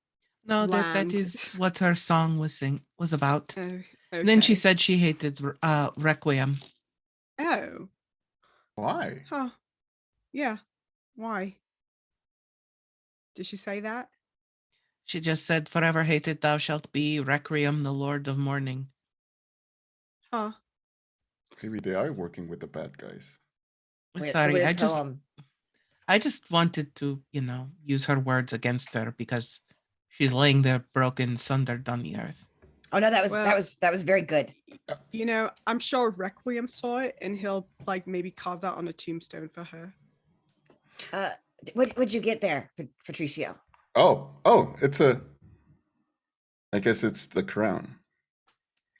that land. is what her song was about. oh, Then she okay. said she hated Requiem. Oh, Why? huh. Yeah. Why? Did she say that? She just said, forever hated thou shalt be, Requiem, the Lord of Morning. Huh. Maybe they are working with the bad guys. Wait, Sorry, weird I poem. just wanted to, use her words against her because she's laying there broken, sundered on the earth. Oh no, that Well- was very good. I'm sure Requiem saw it and he'll like maybe carve that on a tombstone for her. What'd you get there, Patricio? Oh, it's a. I guess it's the crown.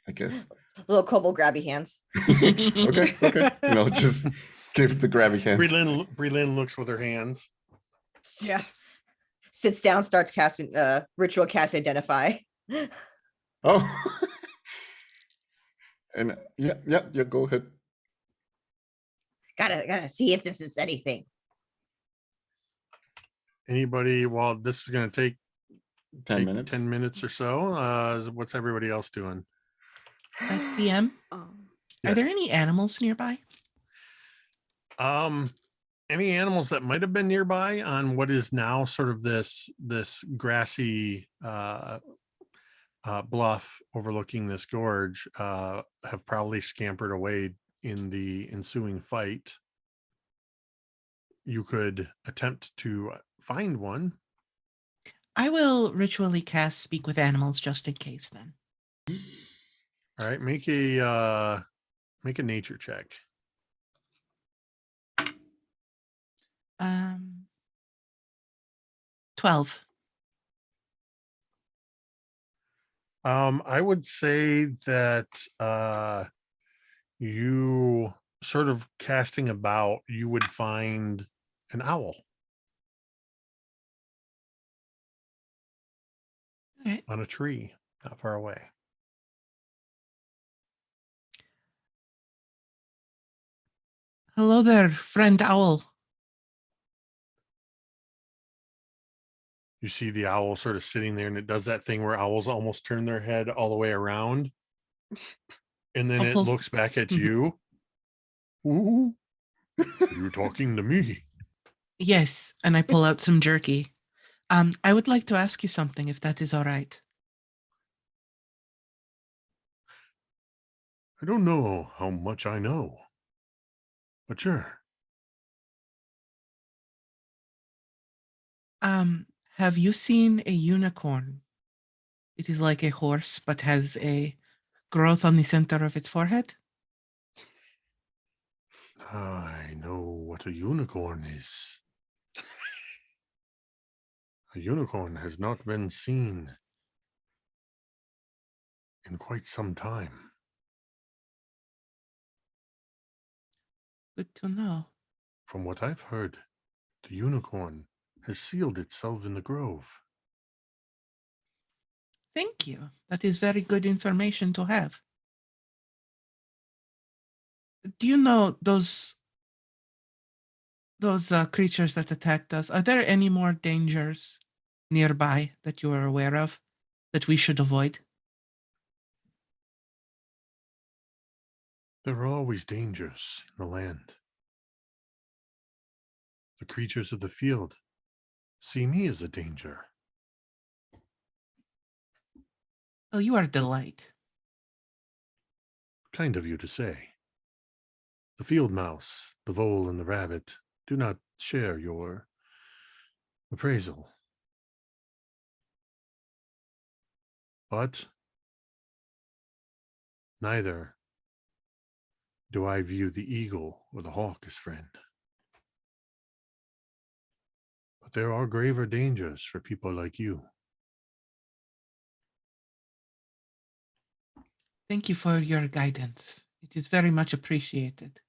I guess. Little kobold grabby hands. Okay. Just give the grabby hands. Breland looks with her hands. Yes. Sits down, starts casting ritual cast identify. Oh. And yeah, go ahead. Gotta see if this is anything. Anybody? Well, this is going to take 10 minutes. 10 minutes or so. What's everybody else doing? DM, are there Yes. any animals nearby? Any animals that might have been nearby on what is now sort of this grassy bluff overlooking this gorge have probably scampered away in the ensuing fight. You could attempt to find one. I will ritually cast Speak with Animals just in case then. All right, make a nature check. 12. I would say that you sort of casting about, you would find an owl Okay. on a tree not far away. Hello there, friend owl. You see the owl sort of sitting there, and it does that thing where owls almost turn their head all the way around, and then I'll it pull- looks back at you. Ooh, you're talking to me. Yes, and I pull out some jerky. I would like to ask you something, if that is all right. I don't know how much I know, but sure. Have you seen a unicorn? It is like a horse, but has a growth on the center of its forehead. I know what a unicorn is. A unicorn has not been seen in quite some time. Good to know. From what I've heard, the unicorn has sealed itself in the grove. Thank you. That is very good information to have. Do you know those creatures that attacked us? Are there any more dangers nearby that you are aware of that we should avoid? There are always dangers in the land. The creatures of the field see me as a danger. Well, you are a delight. Kind of you to say. The field mouse, the vole, and the rabbit do not share your appraisal. But neither do I view the eagle or the hawk as friend. But there are graver dangers for people like you. Thank you for your guidance. It is very much appreciated.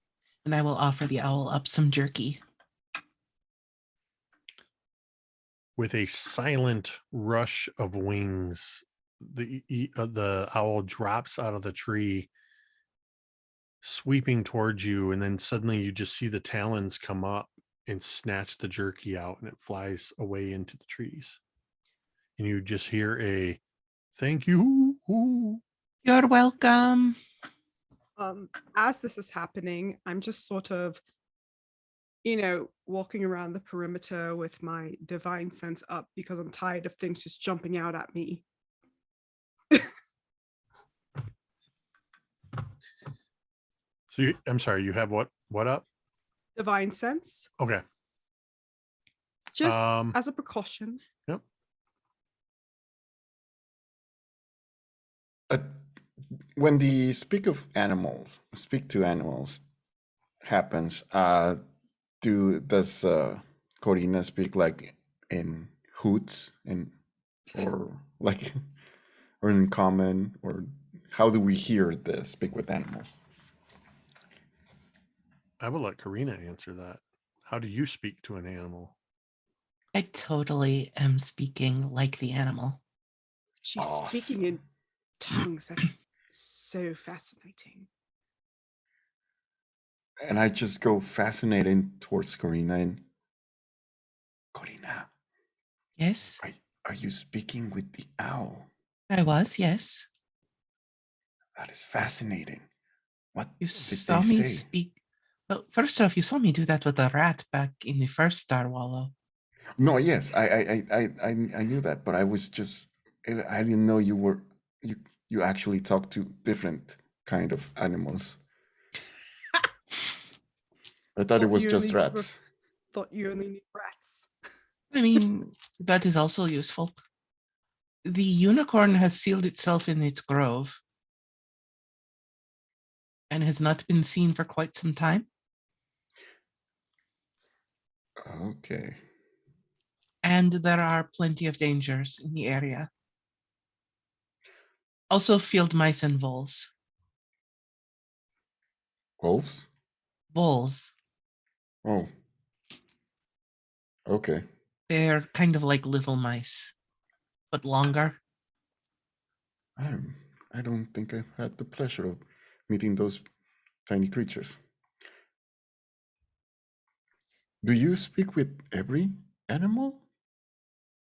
And I will offer the owl up some jerky. With a silent rush of wings, the owl drops out of the tree, sweeping towards you, and then suddenly you just see the talons come up and snatch the jerky out, and it flies away into the trees. And you just hear a thank you. You're welcome. As this is happening, I'm just sort of, walking around the perimeter with my divine sense up because I'm tired of things just jumping out at me. So I'm sorry, you have what up? Divine sense, Okay. just as a precaution. Yep. When the speak to animals happens, does Corina speak like in hoots or like or in common, or how do we hear the speak with animals? I will let Karina answer that. How do you speak to an animal? I totally am speaking like the animal. She's Awesome. speaking in tongues. That's so fascinating. And I just go fascinating towards Corina and Corina, Yes, Are you speaking with the owl? I was. Yes, That is fascinating. What you did saw they me say? speak. Well, first off, you saw me do that with a rat back in the first Starwallow. No, yes, I knew that, but I was just I didn't know you actually talk to different kind of animals. I thought it Thought was you just only were- rats. Thought you only need rats. I mean, that is also useful. The unicorn has sealed itself in its grove and has not been seen for quite some time. Okay. And there are plenty of dangers in the area. Also, field mice and voles. Wolves? Voles. Oh. Okay. They're kind of like little mice, but longer. I don't think I've had the pleasure of meeting those tiny creatures. Do you speak with every animal?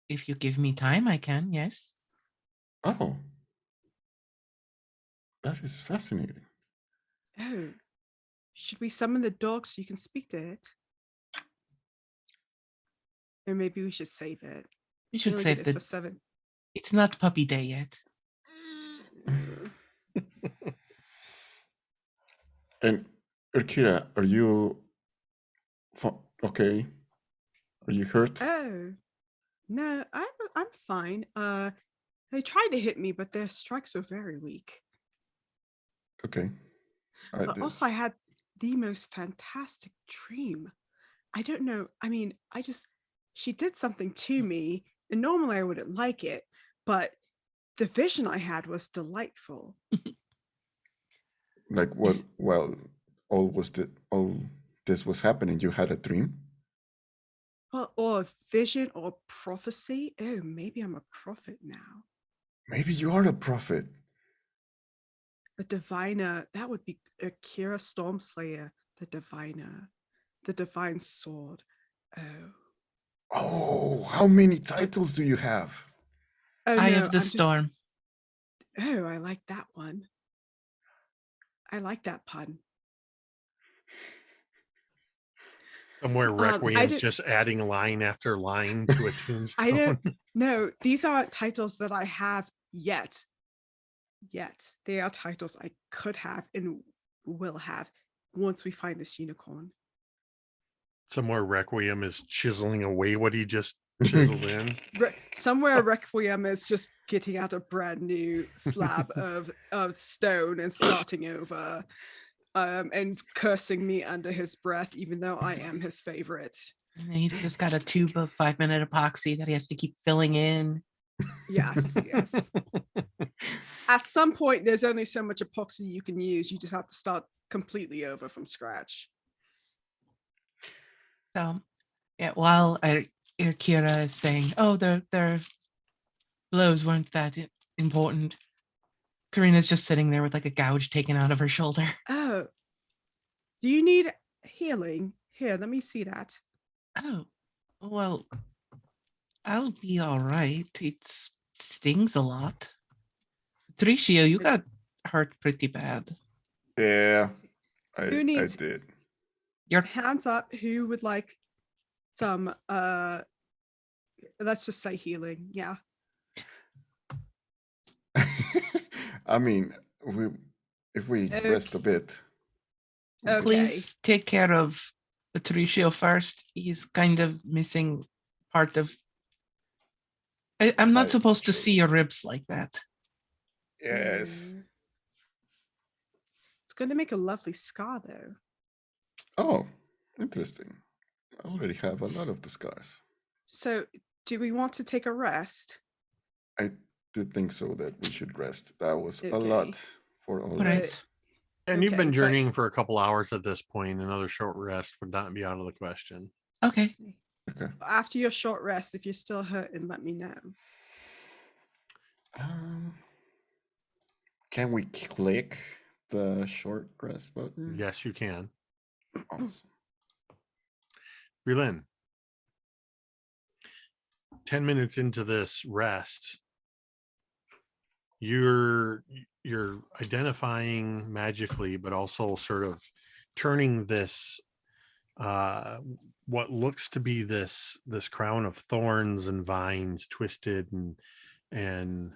If you give me time, I can, yes. Oh. That is fascinating. Oh, should we summon the dog so you can speak to it? Or maybe we should save it. We We should only save get it for the. 7. It's not puppy day yet. And Urkira, are you okay? Are you hurt? Oh, no, I'm fine. They tried to hit me, but their strikes were very weak. Okay. But also, I had the most fantastic dream. I don't know. I mean, she did something to me, and normally I wouldn't like it, but the vision I had was delightful. Like what? Well, all this was happening. You had a dream. Well, or vision or prophecy. Oh, maybe I'm a prophet now. Maybe you are a prophet. The diviner, that would be Akira Stormslayer, the diviner, the divine sword. Oh. Oh, how many titles do you have? Oh Eye no, of the I'm just storm. oh, I like that one. I like that pun. Somewhere I Requiem's did just adding line after line to a I tombstone. don't no, these aren't titles that I have yet. They are titles I could have and will have once we find this unicorn. Somewhere Requiem is chiseling away what he just chiseled in. Somewhere Requiem is just getting out a brand new slab of stone and starting over, and cursing me under his breath, even though I am his favorite. And he's just got a tube of 5-minute epoxy that he has to keep filling in. Yes. At some point, there's only so much epoxy you can use. You just have to start completely over from scratch. So, yeah, while Kira is saying, "Oh, their blows weren't that important," Karina's just sitting there with like a gouge taken out of her shoulder. Oh, do you need healing? Here, let me see that. Oh, well, I'll be all right. It stings a lot. Tricio, you got hurt pretty bad. Yeah, Who I needs did. Your hands up? Who would like some? Let's just say healing. Yeah. I mean, if we rest a bit. we could- Okay. please take care of Patricio first. He's kind of missing part of. I'm not supposed to see your ribs like that. Yes. It's going to make a lovely scar, though. Oh, interesting. I already have a lot of the scars. So, do we want to take a rest? I do think so that we should rest. That was a Okay. lot for all All of right. us. And you've Okay, been but- journeying for a couple hours at this point. Another short rest would not be out of the question. Okay. Okay. After your short rest, if you're still hurting, let me know. Can we click the short rest button? Yes, you can. Awesome. Relin. 10 minutes into this rest, you're identifying magically, but also sort of turning this what looks to be this crown of thorns and vines, twisted and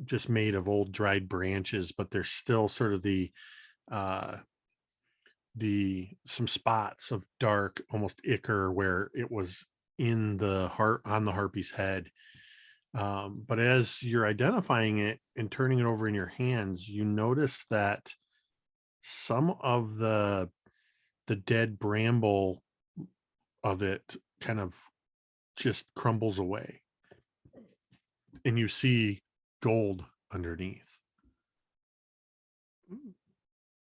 just made of old dried branches, but there's still sort of some spots of dark, almost ichor, where it was in the heart on the harpy's head. But as you're identifying it and turning it over in your hands, you notice that some of the dead bramble of it kind of just crumbles away, and you see gold underneath.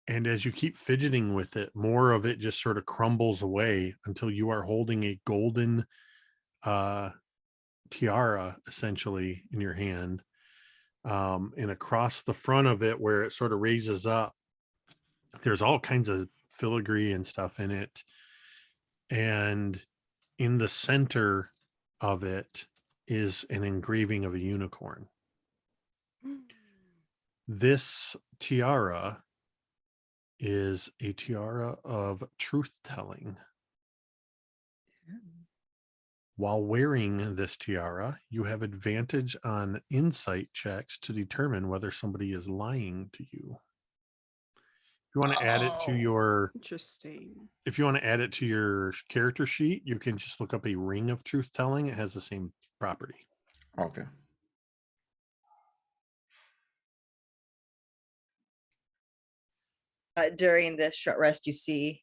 And as you keep fidgeting with it, more of it just sort of crumbles away until you are holding a golden tiara essentially in your hand. And across the front of it, where it sort of raises up, there's all kinds of filigree and stuff in it. And in the center of it is an engraving of a unicorn. This tiara is a tiara of truth telling. While wearing this tiara, you have advantage on insight checks to determine whether somebody is lying to you. If you want to add it to your Interesting. if you want to add it to your character sheet, you can just look up a ring of truth telling. It has the same property. Okay. During this short rest, you see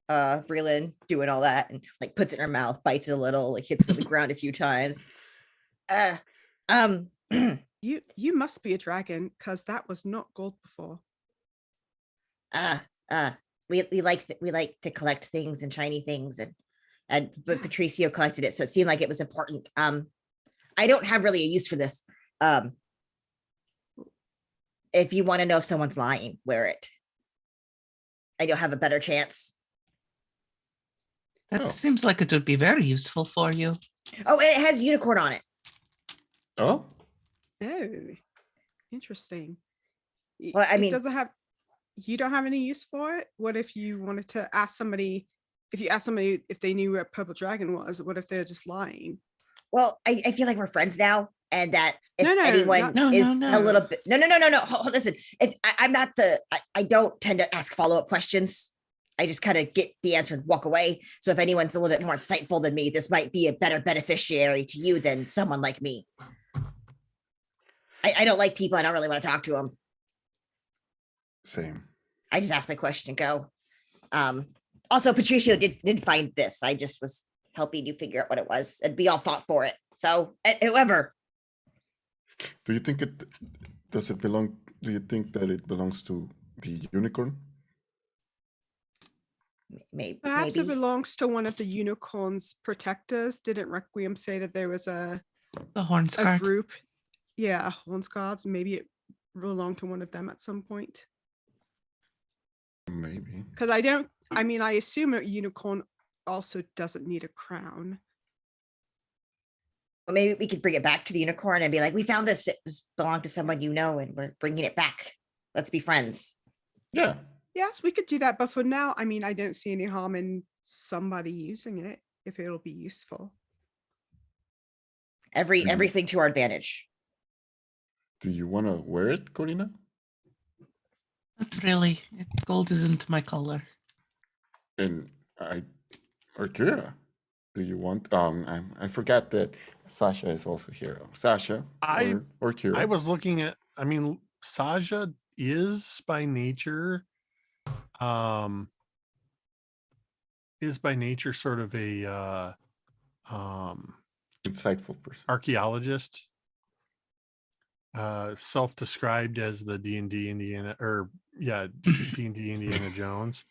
Breland doing all that and like puts it in her mouth, bites it a little, like hits it on the ground a few times. You must be a dragon, because that was not gold before. We like to collect things and shiny things, but Patricio collected it, so it seemed like it was important. I don't have really a use for this. If you want to know if someone's lying, wear it. I don't have a better chance. That Oh. seems like it would be very useful for you. Oh, and it has unicorn on it. Oh, Oh, interesting. Well, I It mean- doesn't have. You don't have any use for it. What if you wanted to ask somebody? If you ask somebody if they knew what purple dragon was, what if they're just lying? Well, I feel like we're friends now, and that if No, anyone No, is no. a little bit no. Listen, if I'm not I don't tend to ask follow-up questions. I just kind of get the answer and walk away. So if anyone's a little bit more insightful than me, this might be a better beneficiary to you than someone like me. I don't like people. I don't really want to talk to them. same. I just ask my question and go. Also, Patricio did find this. I just was helping you figure out what it was, and we all fought for it. So, whoever. Do you think it does it belong? Do you think that it belongs to the unicorn? Maybe. Perhaps it belongs to one of the unicorn's protectors. Didn't Requiem say that there was a The horns guard. group? Yeah, horns guards. Maybe it belonged to one of them at some point. Maybe. Because I assume a unicorn also doesn't need a crown. Well, maybe we could bring it back to the unicorn and be like, we found this. It belonged to someone you know, and we're bringing it back. Let's be friends. Yeah. Yes, we could do that. But for now, I don't see any harm in somebody using it if it'll be useful. Everything to our advantage. Do you want to wear it, Corina? Not really. Gold isn't my color. And or Kira, do you want? I forgot that Sasha is also here. Sasha, or Kira. I was looking at. I mean, Sasha is by nature sort of a Insightful person. archaeologist, self-described as the D&D Indiana Jones.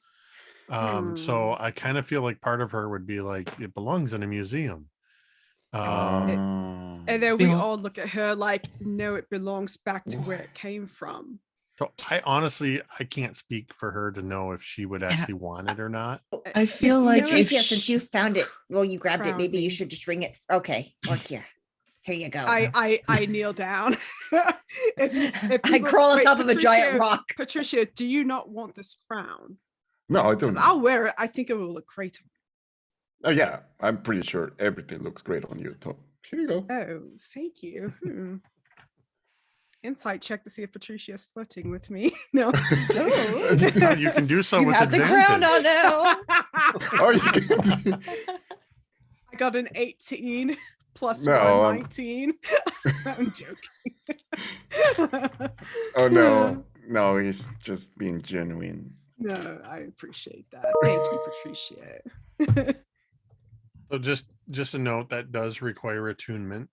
So I kind of feel like part of her would be like, it belongs in a museum. And then we Feel- all look at her like, no, it belongs back to where it came from. So I can't speak for her to know if she would actually want it or not. I feel like if Patricia, since sh- you found it, well, you grabbed it. Crown Maybe you me. should just ring it. Okay, or here. Here you go. I kneel down. if I people- crawl on wait, top of a giant Patricia- rock. Patricia, do you not want this crown? No, I Because don't. I'll wear it. I think it will look great. Oh yeah, I'm pretty sure everything looks great on you. So here you go. Oh, thank you. Insight check to see if Patricia is flirting with me. No. Oh, you can do so You with have the advantage. crown on now. Oh, you can. I got an 18 plus No, 1, 19. I'm joking. Oh no, no, he's just being genuine. No, I appreciate that. Thank you, Patricia. So just a note that does require attunement.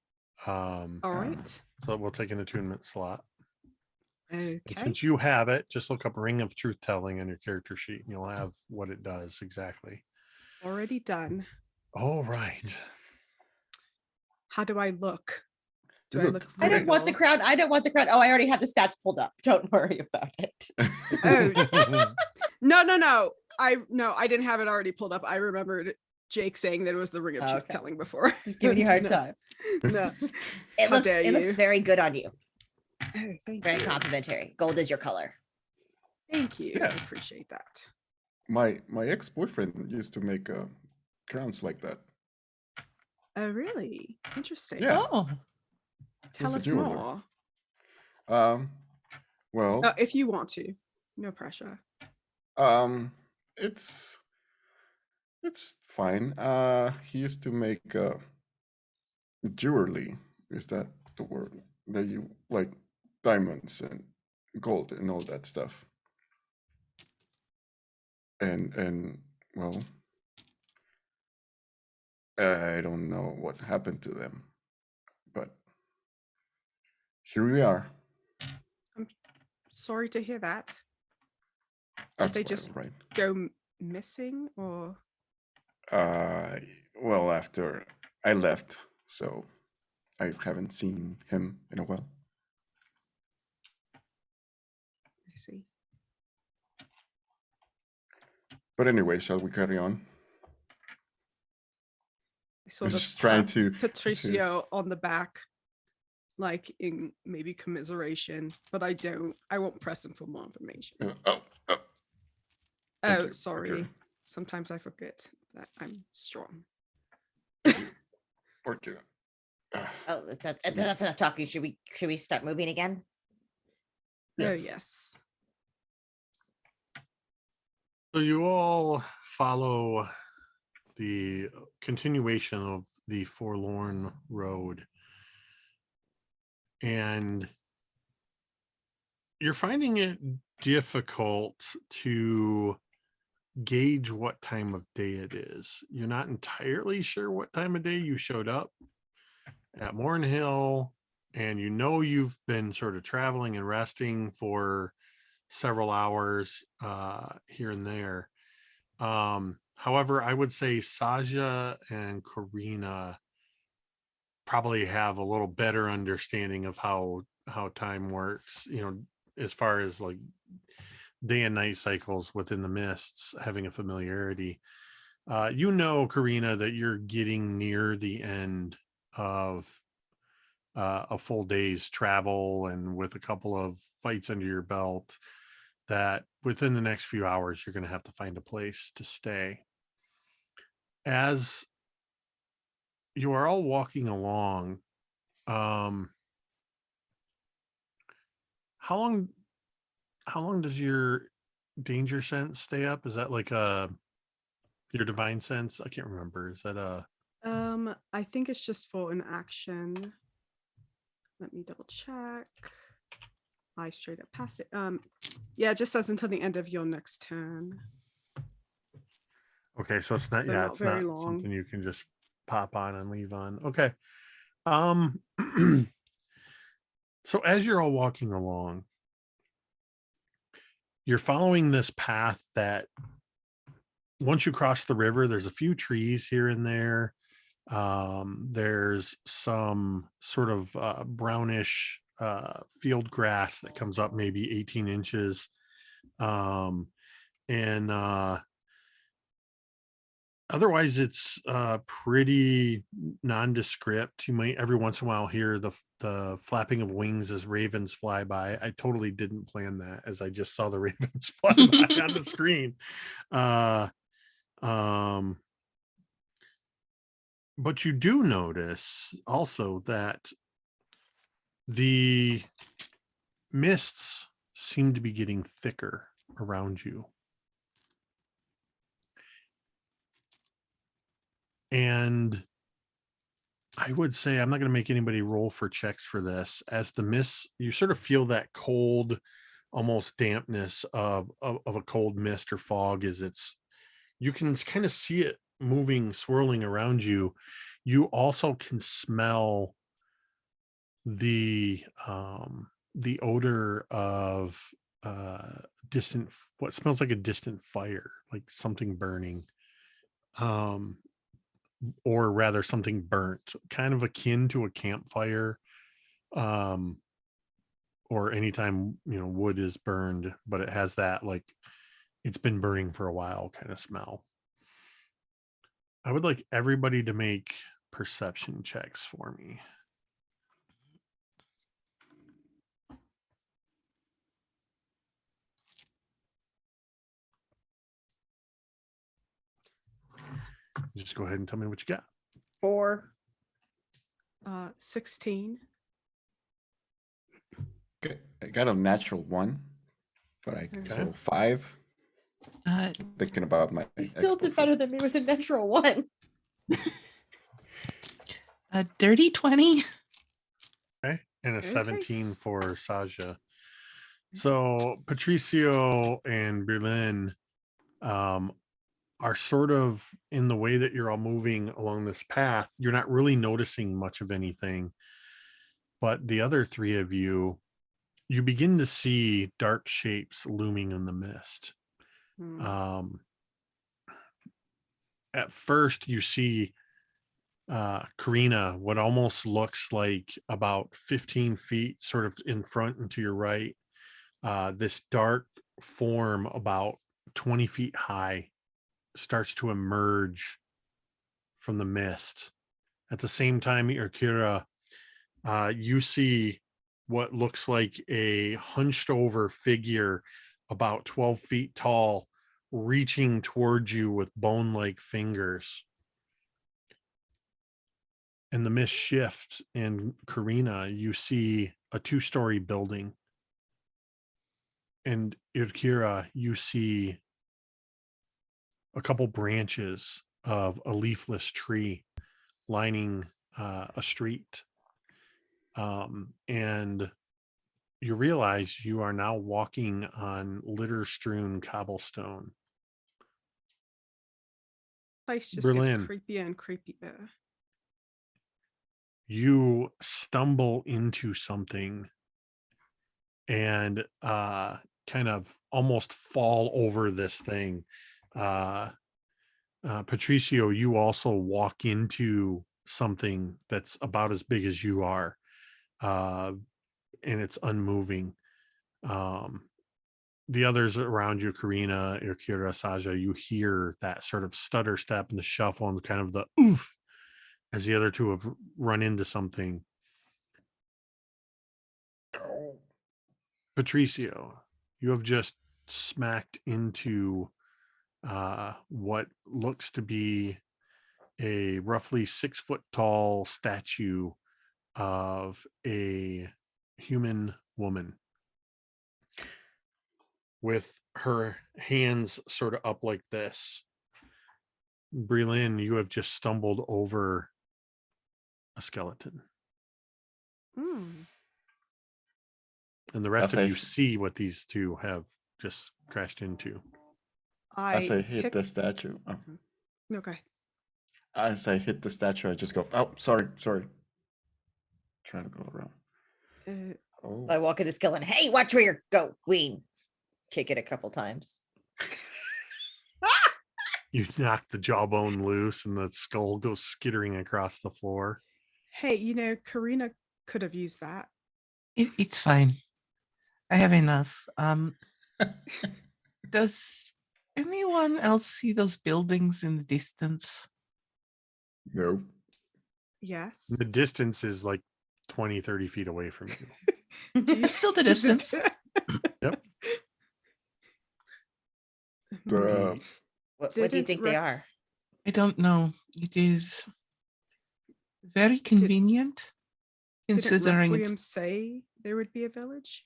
All right. So we'll take an attunement slot. Okay. And since you have it, just look up Ring of Truth Telling on your character sheet and you'll have what it does exactly. Already done. All right. How do I look? Do You I look look? I don't want the regal? crown. I don't want the crown. Oh, I already have the stats pulled up. Don't worry about it. Oh, no. I didn't have it already pulled up. I remembered Jake saying that it was the Ring of Truth Okay. Telling before. Just giving you a hard No, time. No. It How looks dare it looks you. very good on you. Oh, thank Very you. complimentary. Gold is your color. Thank you. Yeah. I appreciate that. My ex-boyfriend used to make crowns like that. Oh, really? Interesting. Yeah. oh, Tell a us jeweler. more. Well, If you want to. No pressure. it's fine. He used to make jewelry. Is that the word? That you like diamonds and gold and all that stuff. And well, I don't know what happened to them, but here we are. Sorry to hear that. That's they why, just- right. Go missing or Well, after I left, so I haven't seen him in a while. I see. But anyway, shall we carry on? I sort of just trying pat to Patricio on the back, like in maybe commiseration, but I won't press him for more information. Oh, Thank Oh, you. sorry. Okay. Sometimes I forget that I'm strong. okay. Oh, that's enough talking. Should we start moving again? Oh, Yes. yes. So you all follow the continuation of the Forlorn Road. And you're finding it difficult to gauge what time of day it is. You're not entirely sure what time of day you showed up at Mornhill, and you know you've been sort of traveling and resting for several hours here and there. However, I would say Saja and Karina probably have a little better understanding of how time works, as far as like day and night cycles within the mists, having a familiarity. Karina, that you're getting near the end of a full day's travel, and with a couple of fights under your belt, that within the next few hours you're going to have to find a place to stay. As you are all walking along, how long does your danger sense stay up? Is that like your divine sense? I can't remember. Is that I think it's just for an action. Let me double check. I straight up passed it. Yeah, it just says until the end of your next turn. okay? So it's not So yeah, not it's very not long. something you can just pop on and leave on. Okay. So as you're all walking along, you're following this path that once you cross the river, there's a few trees here and there. There's some sort of brownish field grass that comes up maybe 18 inches. And otherwise it's pretty nondescript. You might every once in a while hear the flapping of wings as ravens fly by. I totally didn't plan that, as I just saw the ravens fly by on the screen. But you do notice also that the mists seem to be getting thicker around you. And I would say, I'm not going to make anybody roll for checks for this, as the mists, you sort of feel that cold, almost dampness of a cold mist or fog. You can kind of see it moving, swirling around you. You also can smell the odor of what smells like a distant fire, like something burning. Or rather something burnt, kind of akin to a campfire, or anytime wood is burned, but it has that like it's been burning for a while kind of smell. I would like everybody to make perception checks for me. Just go ahead and tell me what you got. 4. 16. Okay, I got a natural 1, but I Okay. so 5. Thinking about my. You still did better than me with a natural 1. A dirty 20. Okay. And a Okay. 17 for Saja. So Patricio and Berlin are sort of, in the way that you're all moving along this path, you're not really noticing much of anything. But the other three of you begin to see dark shapes looming in the mist. At first you see Karina, what almost looks like about 15 feet sort of in front and to your right, this dark form about 20 feet high starts to emerge from the mist. At the same time, Akira, you see what looks like a hunched over figure about 12 feet tall reaching towards you with bone-like fingers. And the mist shift, and Karina, you see a 2-story building. And Akira, you see a couple branches of a leafless tree lining a street. And you realize you are now walking on litter-strewn cobblestone. Place just Berlin. gets creepier and creepier. You stumble into something and kind of almost fall over this thing. Patricio, you also walk into something that's about as big as you are, and it's unmoving. The others around you, Karina, Akira, Saja, you hear that sort of stutter step and the shuffle and kind of the oof as the other two have run into something. Patricio, you have just smacked into what looks to be a roughly 6 foot tall statue of a human woman with her hands sort of up like this. Breland, you have just stumbled over a skeleton. And the rest of you see what these two have just crashed into. As I hit the statue. Oh. Okay. As I hit the statue, I just go, oh, sorry. Trying to go around. I walk in the skeleton. Hey, watch where you're go, Queen. Kick it a couple times. You knock the jawbone loose and the skull goes skittering across the floor. Hey, Karina could have used that. It's fine. I have enough. Does anyone else see those buildings in the distance? Nope. Yes. The distance is like 20, 30 feet away from you. Do you It's still the see distance. Yep. The What do you Didn't think they rec- are? I don't know. It is very convenient Didn't considering Requiem it's say there would be a village?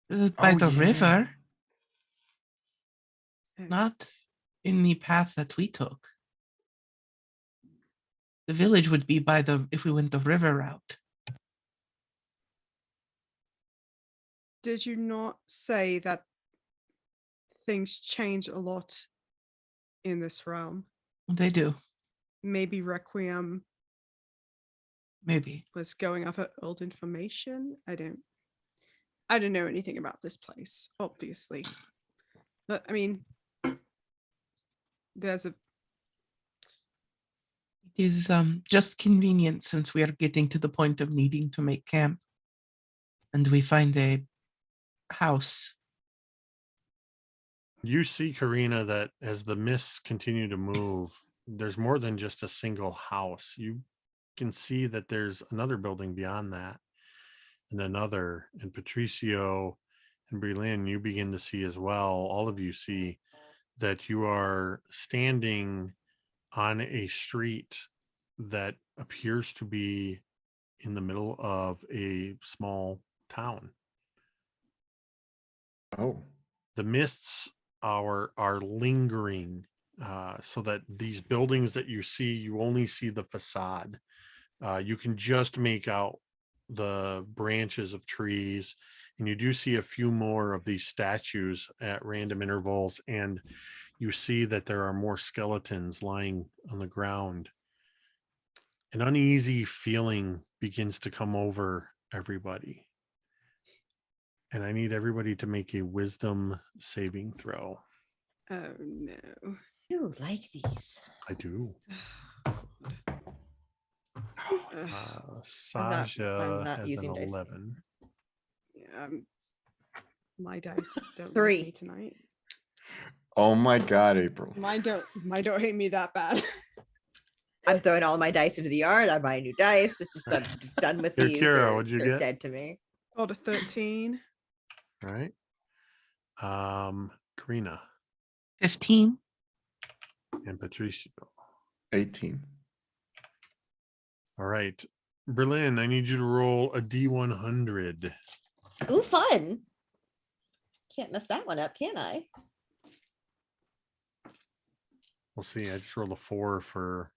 by Oh, the yeah. river, Oh, not in the path that we took. The village would be by the if we went the river route. Did you not say that things change a lot in this realm? They do, Maybe Requiem maybe. was going off of old information. I don't know anything about this place, obviously. But I mean, there's a It is just convenient since we are getting to the point of needing to make camp. And we find a house. You see, Karina, that as the mists continue to move, there's more than just a single house. You can see that there's another building beyond that, and another. And Patricio and Brelin, you begin to see as well. All of you see that you are standing on a street that appears to be in the middle of a small town. Oh. The mists are lingering, so that these buildings that you see, you only see the facade. You can just make out the branches of trees, and you do see a few more of these statues at random intervals, and you see that there are more skeletons lying on the ground. An uneasy feeling begins to come over everybody. And I need everybody to make a wisdom saving throw. oh no. You like these? I do. Ugh, I'm Sasha not has an using dice. 11. yeah, my dice don't like me 3. tonight. Oh my God, April. Mine don't hate me that bad. I'm throwing all my dice into the yard. I'm buying new dice. It's just done with Here, these. Kira, what'd you They're get? dead to me. Rolled a 13. All right. Karina 15. and Patricio. 18. All right. Berlin, I need you to roll a D100. Ooh, fun. Can't mess that one up, can I? We'll see. I just rolled a 4 for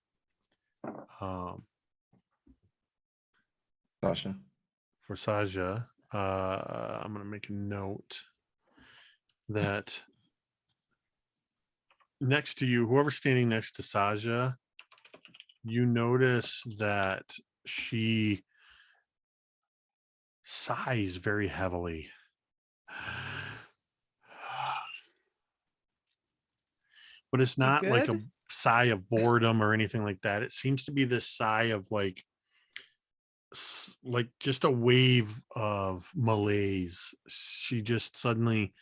Sasha. Saja. I'm gonna make a note that next to you, whoever's standing next to Saja, you notice that she sighs very heavily. But it's not like a good? sigh of boredom or anything like that. It seems to be this sigh of like just a wave of malaise. She just suddenly,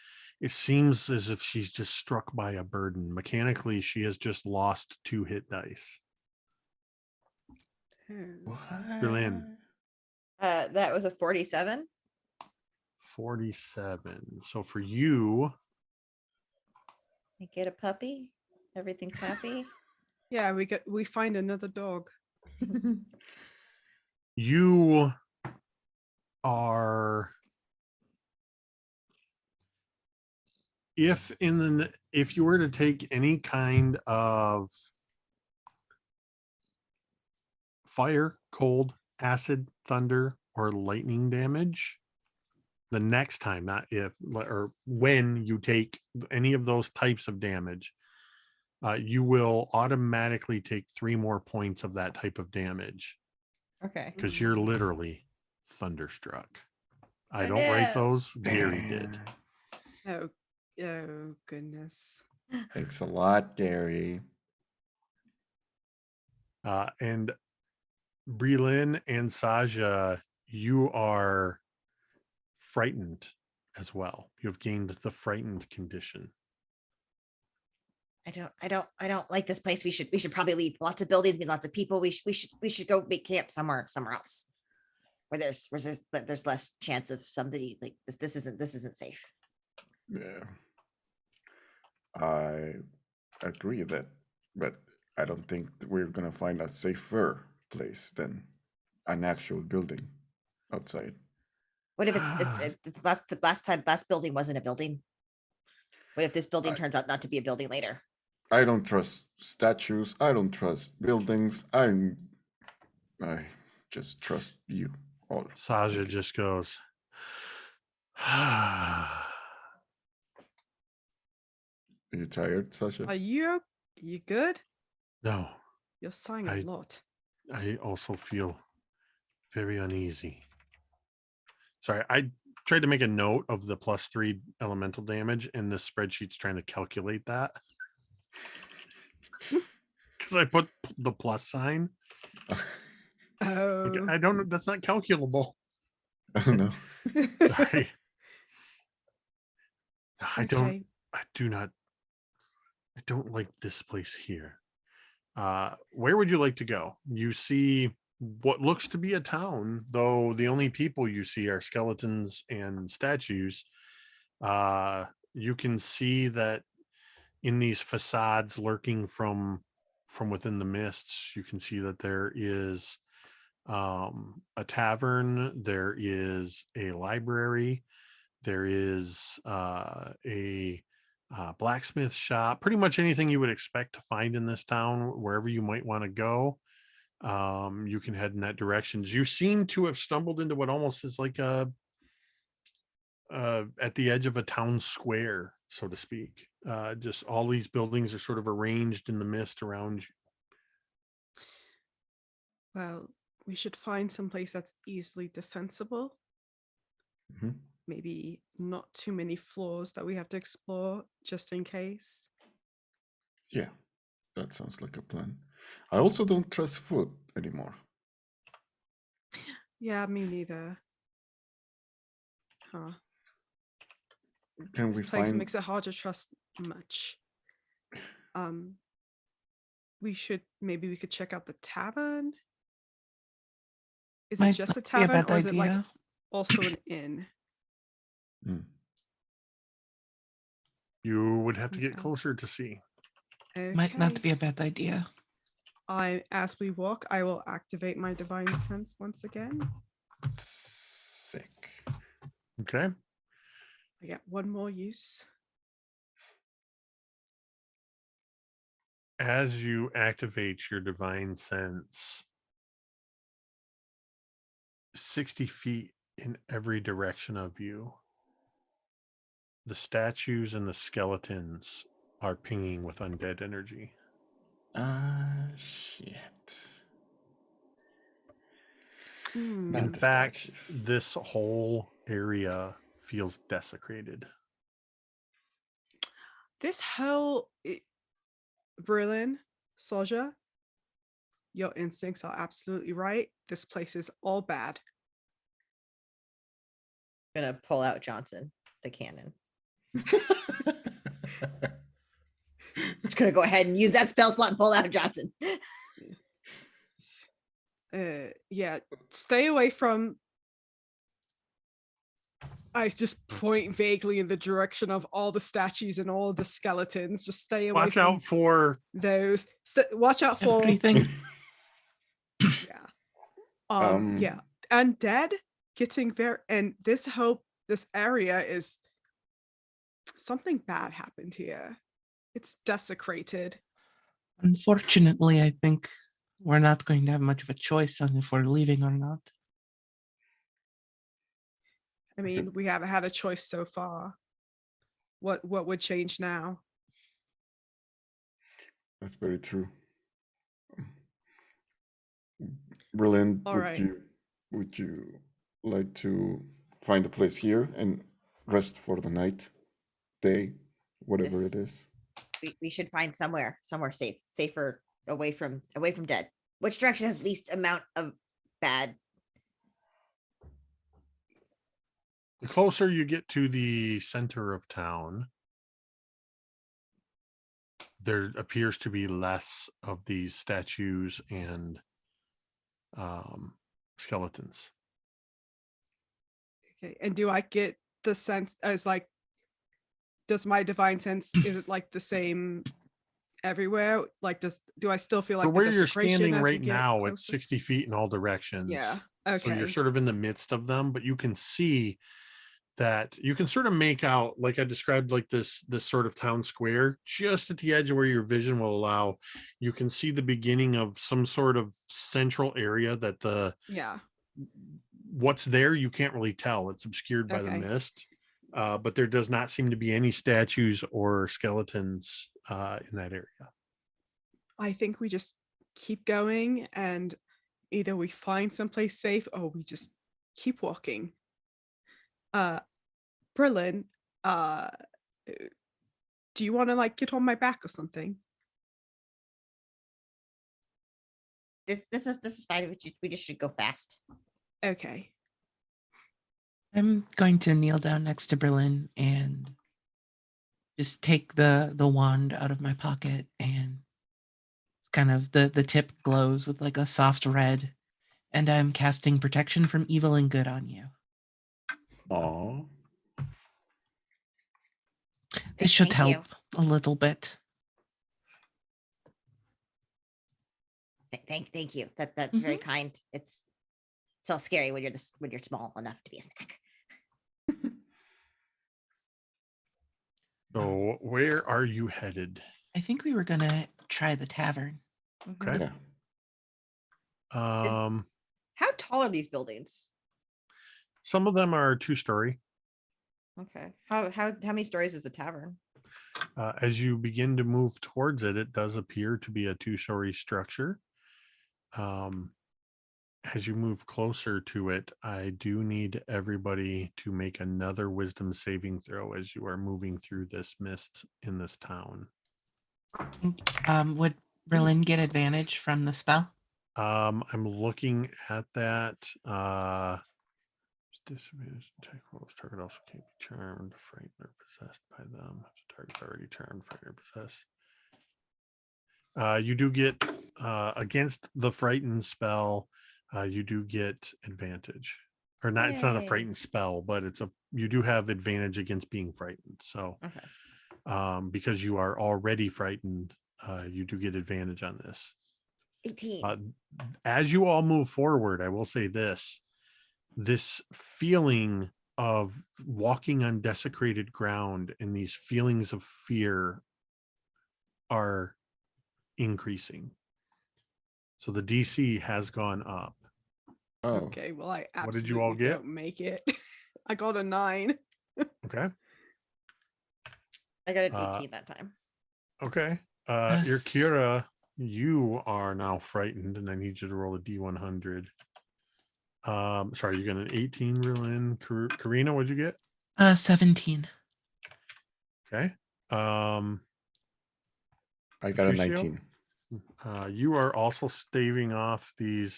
it seems as if she's just struck by a burden. Mechanically, she has just lost 2 hit dice. Oh. What? Berlin. That was a 47. 47. So for you, I get a puppy. Everything's happy. Yeah, we find another dog. you are, if you were to take any kind of fire, cold, acid, thunder, or lightning damage, the next time, not if or when you take any of those types of damage, you will automatically take 3 more points of that type of damage Okay. because you're literally thunderstruck. I Oh, don't write no. those. Gary did. Oh, oh goodness. Thanks a lot, Gary. And Brelin and Saja, you are frightened as well. You have gained the frightened condition. I don't like this place. We should probably leave. Lots of buildings, lots of people. We should go make camp somewhere else where there's less chance of somebody like this. This isn't safe. Yeah, I agree that, but I don't think that we're gonna find a safer place than an actual building outside. What if it's last building wasn't a building? What if this building turns out not to be a building later? I don't trust statues. I don't trust buildings. I just trust you all. Saja just goes, Are you tired, Sasha? Are you good? no, You're sighing I- a lot. I also feel very uneasy. Sorry, I tried to make a note of the +3 elemental damage, and this spreadsheet's trying to calculate that. Because I put the plus sign. Like, Oh. I don't know. That's not calculable. Oh no. Sorry. I Okay. don't like this place here. Where would you like to go? You see what looks to be a town, though the only people you see are skeletons and statues. You can see that in these facades lurking from within the mists, you can see that there is a tavern, there is a library, there is a blacksmith shop, pretty much anything you would expect to find in this town. Wherever you might want to go, you can head in that direction. You seem to have stumbled into what almost is like a at the edge of a town square, so to speak. Just all these buildings are sort of arranged in the mist around you. Well, we should find some place that's easily defensible. Mhm. Maybe not too many floors that we have to explore just in case. Yeah, that sounds like a plan. I also don't trust food anymore. Yeah, me neither. Huh. Can we This place find? makes it hard to trust much. Maybe we could check out the tavern. Is it Might just a not be a tavern bad or is it like idea. also an inn? Hmm. You would have to get Okay. closer to see. Might not Okay. be a bad idea. As we walk, I will activate my divine sense once again. Sick. Okay. I get one more use. As you activate your divine sense, 60 feet in every direction of you, the statues and the skeletons are pinging with undead energy. Shit. Hmm. Not In the fact, statues. this whole area feels desecrated. This whole Berlin, Soja, your instincts are absolutely right. This place is all bad. Gonna pull out Johnson, the cannon. Just gonna go ahead and use that spell slot and pull out Johnson. Yeah, stay away from. I just point vaguely in the direction of all the statues and all the skeletons. Just stay away Watch from out for those. Watch out for Everything. yeah. Yeah. Undead getting there, and this area is something bad happened here. It's desecrated. Unfortunately, I think we're not going to have much of a choice on if we're leaving or not. I mean, we haven't had a choice so far. What would change now? That's very true. Berlin, All right. would you like to find a place here and rest for the night, day, whatever This- it is? We should find somewhere safer away from dead. Which direction has least amount of bad? The closer you get to the center of town, there appears to be less of these statues and skeletons. Okay. And do I get the sense as like, does my divine sense, is it like the same everywhere? Like, do I still feel like For the where you're desecration standing as we right get now, it's closer? 60 feet in all directions. Yeah. So Okay. you're sort of in the midst of them, but you can see that you can sort of make out, like I described, like this sort of town square just at the edge of where your vision will allow. You can see the beginning of some sort of central area that Yeah. what's there you can't really tell. It's obscured by the Okay. mist. But there does not seem to be any statues or skeletons in that area. I think we just keep going, and either we find someplace safe or we just keep walking. Berlin, do you want to like get on my back or something? This is fine. We just should go fast. Okay. I'm going to kneel down next to Berlin and just take the wand out of my pocket, and kind of the tip glows with like a soft red, and I'm casting protection from evil and good on you. Aw. This should Thank you. help a little bit. Thank you. That's very kind. It's all scary when you're small enough to be a snack. So where are you headed? I think we were gonna try the tavern. Okay. Yeah. How tall are these buildings? Some of them are 2-story. Okay. How many stories is the tavern? As you begin to move towards it, it does appear to be a 2-story structure. As you move closer to it, I do need everybody to make another wisdom saving throw as you are moving through this mist in this town. Would Berlin get advantage from the spell? I'm looking at that. Disadvantage attack rolls. Target also can't be charmed, frightened, or possessed by them. If the target's already charmed, frightened, or possessed. You do get against the frightened spell. You do get advantage, or not. It's not a Yay. frightened spell, but you do have advantage against being frightened. So, Okay. because you are already frightened, you do get advantage on this. 18. As you all move forward, I will say this feeling of walking on desecrated ground and these feelings of fear are increasing. So the DC has gone up. Oh. Okay. Well, I absolutely What did you all get? don't make it. I got a 9. Okay. I got an 18 that time. Okay. Yes. Irkira, you are now frightened, and I need you to roll a D100. Sorry, you got an 18 real in. Karina, what'd you get? 17. Okay. I got a Patricio? 19. You are also staving off the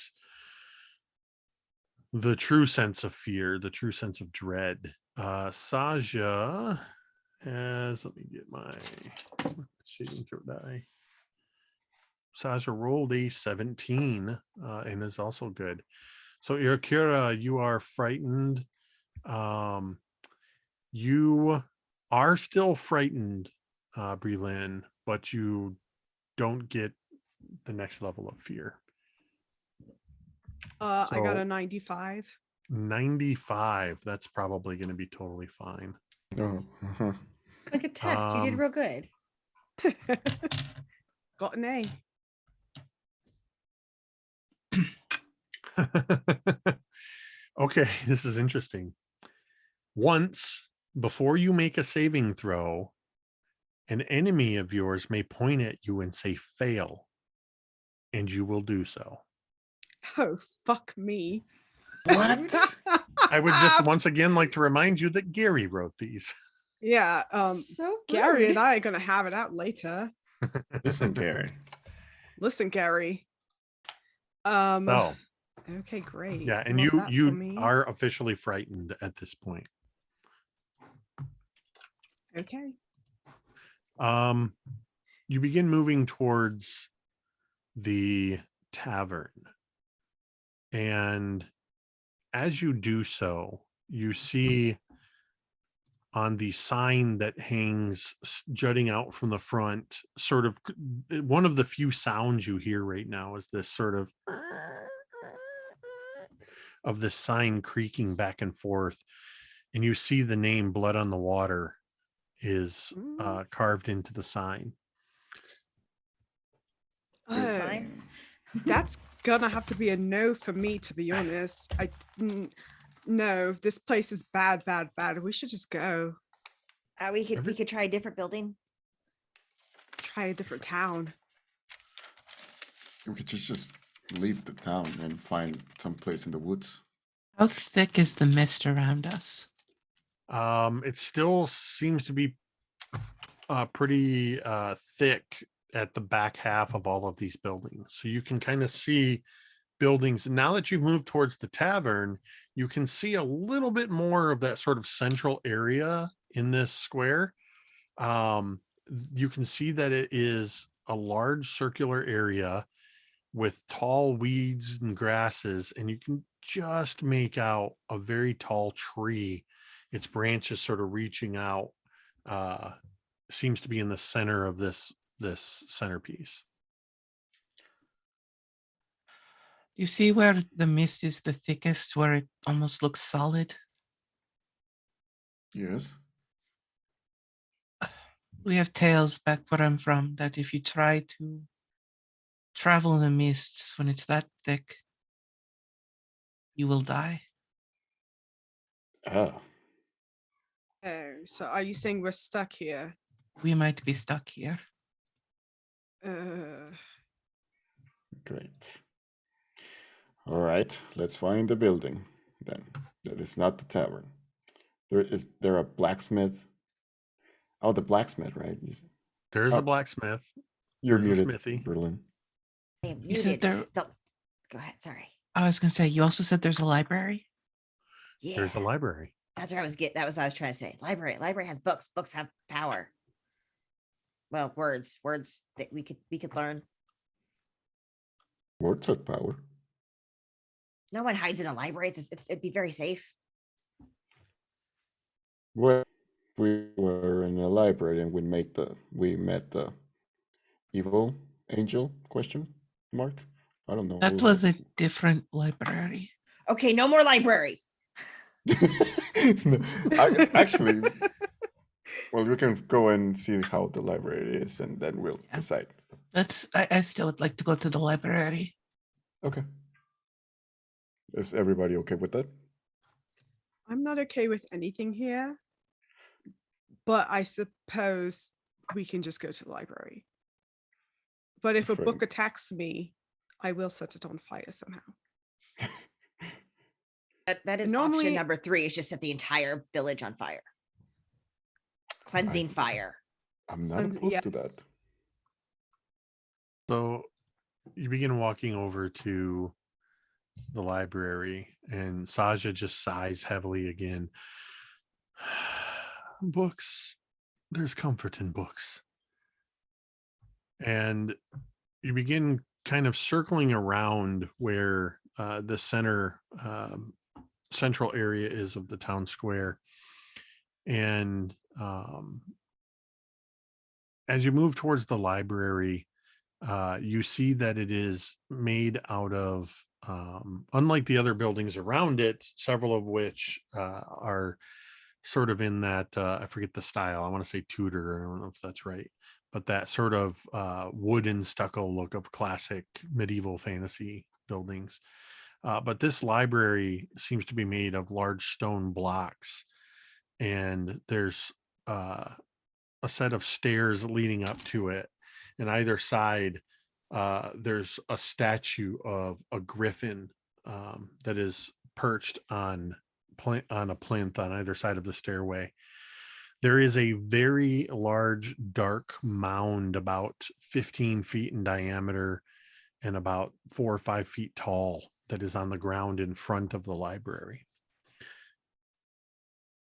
true sense of fear, the true sense of dread. Saja has, let me get my saving throw die. Saja rolled a 17 and is also good. So Irkira, you are frightened. You are still frightened, Brelin, but you don't get the next level of fear. I got So- a 95. 95. That's probably going to be totally fine. Oh, uh-huh. Like a test. You did real good. Got an A. Okay, this is interesting. Once, before you make a saving throw, an enemy of yours may point at you and say fail, and you will do so. Oh, fuck me. What? I would just once again like to remind you that Gary wrote these. Yeah. So Gary rude. and I are gonna have it out later. Listen, Gary. Listen, Gary. So, Okay, great. yeah, and Love that for you me. are officially frightened at this point. Okay. You begin moving towards the tavern, and as you do so, you see on the sign that hangs jutting out from the front, sort of one of the few sounds you hear right now is this sort of this sign creaking back and forth, and you see the name Blood on the Water is carved into the sign. Good sign. That's gonna have to be a no for me, to be honest. No, this place is bad. We should just go We could try a different building. try a different town. We could just leave the town and find some place in the woods. How thick is the mist around us? It still seems to be pretty thick at the back half of all of these buildings. So you can kind of see buildings. Now that you've moved towards the tavern, you can see a little bit more of that sort of central area in this square. You can see that it is a large circular area with tall weeds and grasses, and you can just make out a very tall tree, its branches sort of reaching out, seems to be in the center of this centerpiece. You see where the mist is the thickest, where it almost looks solid? Yes. We have tales back where I'm from that if you try to travel in the mists when it's that thick, you will die. Ah. Oh, so are you saying we're stuck here? We might be stuck here. Great. All right, let's find the building then. That is not the tavern. Is there a blacksmith? Oh, the blacksmith, right? There's Oh. a blacksmith. You're There's a muted, smithy. Berlin. I am You said muted. there. Go ahead. Sorry. I was gonna say you also said there's a library. Yeah. There's a library. That's what I was that was what I was trying to say. Library has books. Books have power. Well, words that we could learn. Words have power. No one hides in a library. It'd be very safe. Well, we were in a library and we met the evil angel question mark. I don't know. That who was a different library. Okay, no more library. No, actually, well, we can go and see how the library is, and then we'll Yeah. decide. I still would like to go to the library. Okay. Is everybody okay with that? I'm not okay with anything here, but I suppose we can just go to the library. But if a Fair. book attacks me, I will set it on fire somehow. That is Normally- option number 3 is just set the entire village on fire. Cleansing fire. I'm not opposed to that. Yes. So you begin walking over to the library, and Saja just sighs heavily again. Books. There's comfort in books. And you begin kind of circling around where the central area is of the town square. And as you move towards the library, you see that it is made out of, unlike the other buildings around it, several of which are sort of in that, I forget the style. I want to say Tudor. I don't know if that's right, but that sort of wooden stucco look of classic medieval fantasy buildings. But this library seems to be made of large stone blocks, and there's a set of stairs leading up to it. And either side, there's a statue of a griffin that is perched on a plinth on either side of the stairway. There is a very large dark mound about 15 feet in diameter and about 4 or 5 feet tall that is on the ground in front of the library.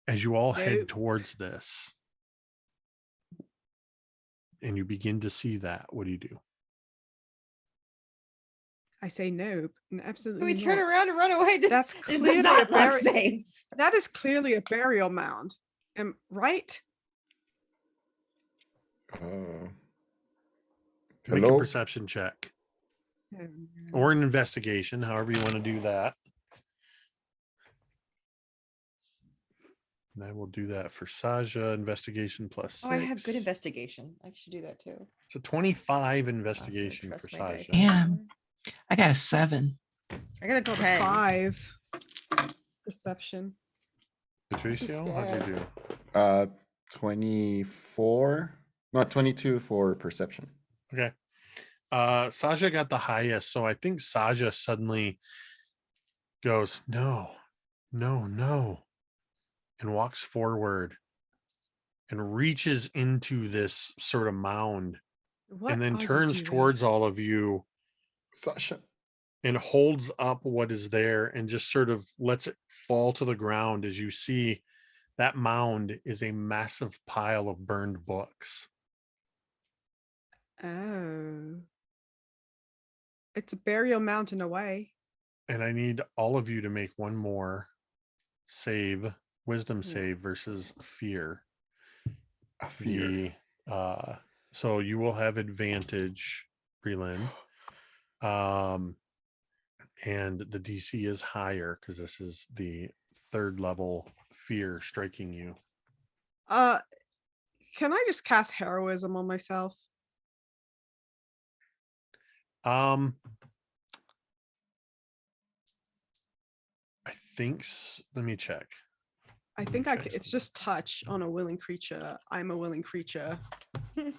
As you all head towards this, and you begin to see that, what do you do? I say no, absolutely. We turn not. around and run away. That's This clearly does a not look very- safe. That is clearly a burial mound. Right? Make a Hello? perception check Oh, or an investigation, however you want to do that. And I will do that for Saja. Investigation plus 6. Oh, I have good investigation. I should do that too. It's a 25 I'm gonna investigation for trust my dice Saja. Yeah. more. I got a 7. I got a got a 10. 5 perception. Patricio, how'd you do? 24. No, 22 for perception. Okay. Saja got the highest, so I think Saja suddenly goes, no, and walks forward and reaches into this sort of mound What and then are you turns doing? towards all of you Sasha. and holds up what is there and just sort of lets it fall to the ground as you see that mound is a massive pile of burned books. Oh. It's a burial mountain away. And I need all of you to make one more wisdom save versus fear. I fear. So you will have advantage, Breland. And the DC is higher because this is the 3rd level fear striking you. Can I just cast heroism on myself? I think let me check. I think it's just touch on a willing creature. I'm a willing creature. I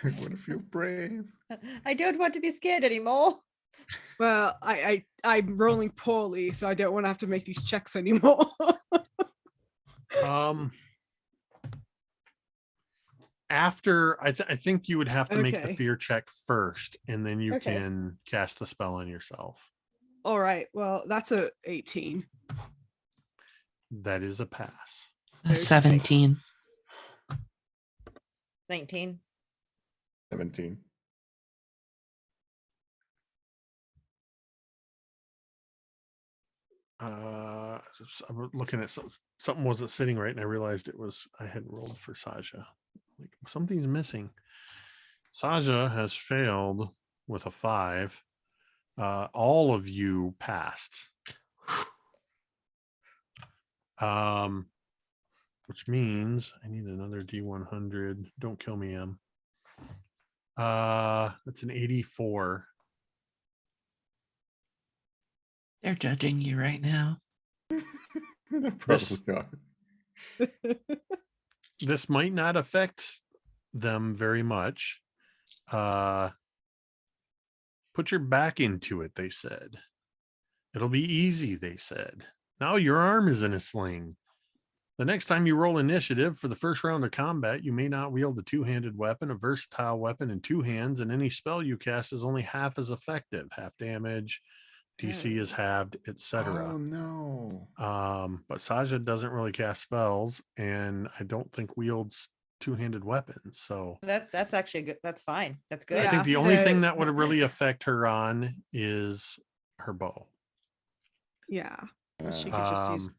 want to feel brave. I don't want to be scared anymore. Well, I'm rolling poorly, so I don't want to have to make these checks anymore. After I think you would have to make the Okay. fear check first, and then you Okay. can cast the spell on yourself. All right. Well, that's a 18. That is a pass. A 17. 19. 17. I'm looking at something wasn't sitting right, and I realized I hadn't rolled for Saja. Like something's missing. Saja has failed with a 5. All of you passed. Which means I need another D100. Don't kill me, Em. That's an 84. They're judging you right now. They probably are. This might not affect them very much. Put your back into it, they said. It'll be easy, they said. Now your arm is in a sling. The next time you roll initiative for the first round of combat, you may not wield a 2-handed weapon, a versatile weapon in 2 hands, and any spell you cast is only half as effective, half damage, DC is halved, etc. Oh no. But Saja doesn't really cast spells, and I don't think wields 2-handed weapons. So That's actually good. That's fine. That's good. I Yeah, think the only thing that would really affect her on is her bow. Yeah. She could just use.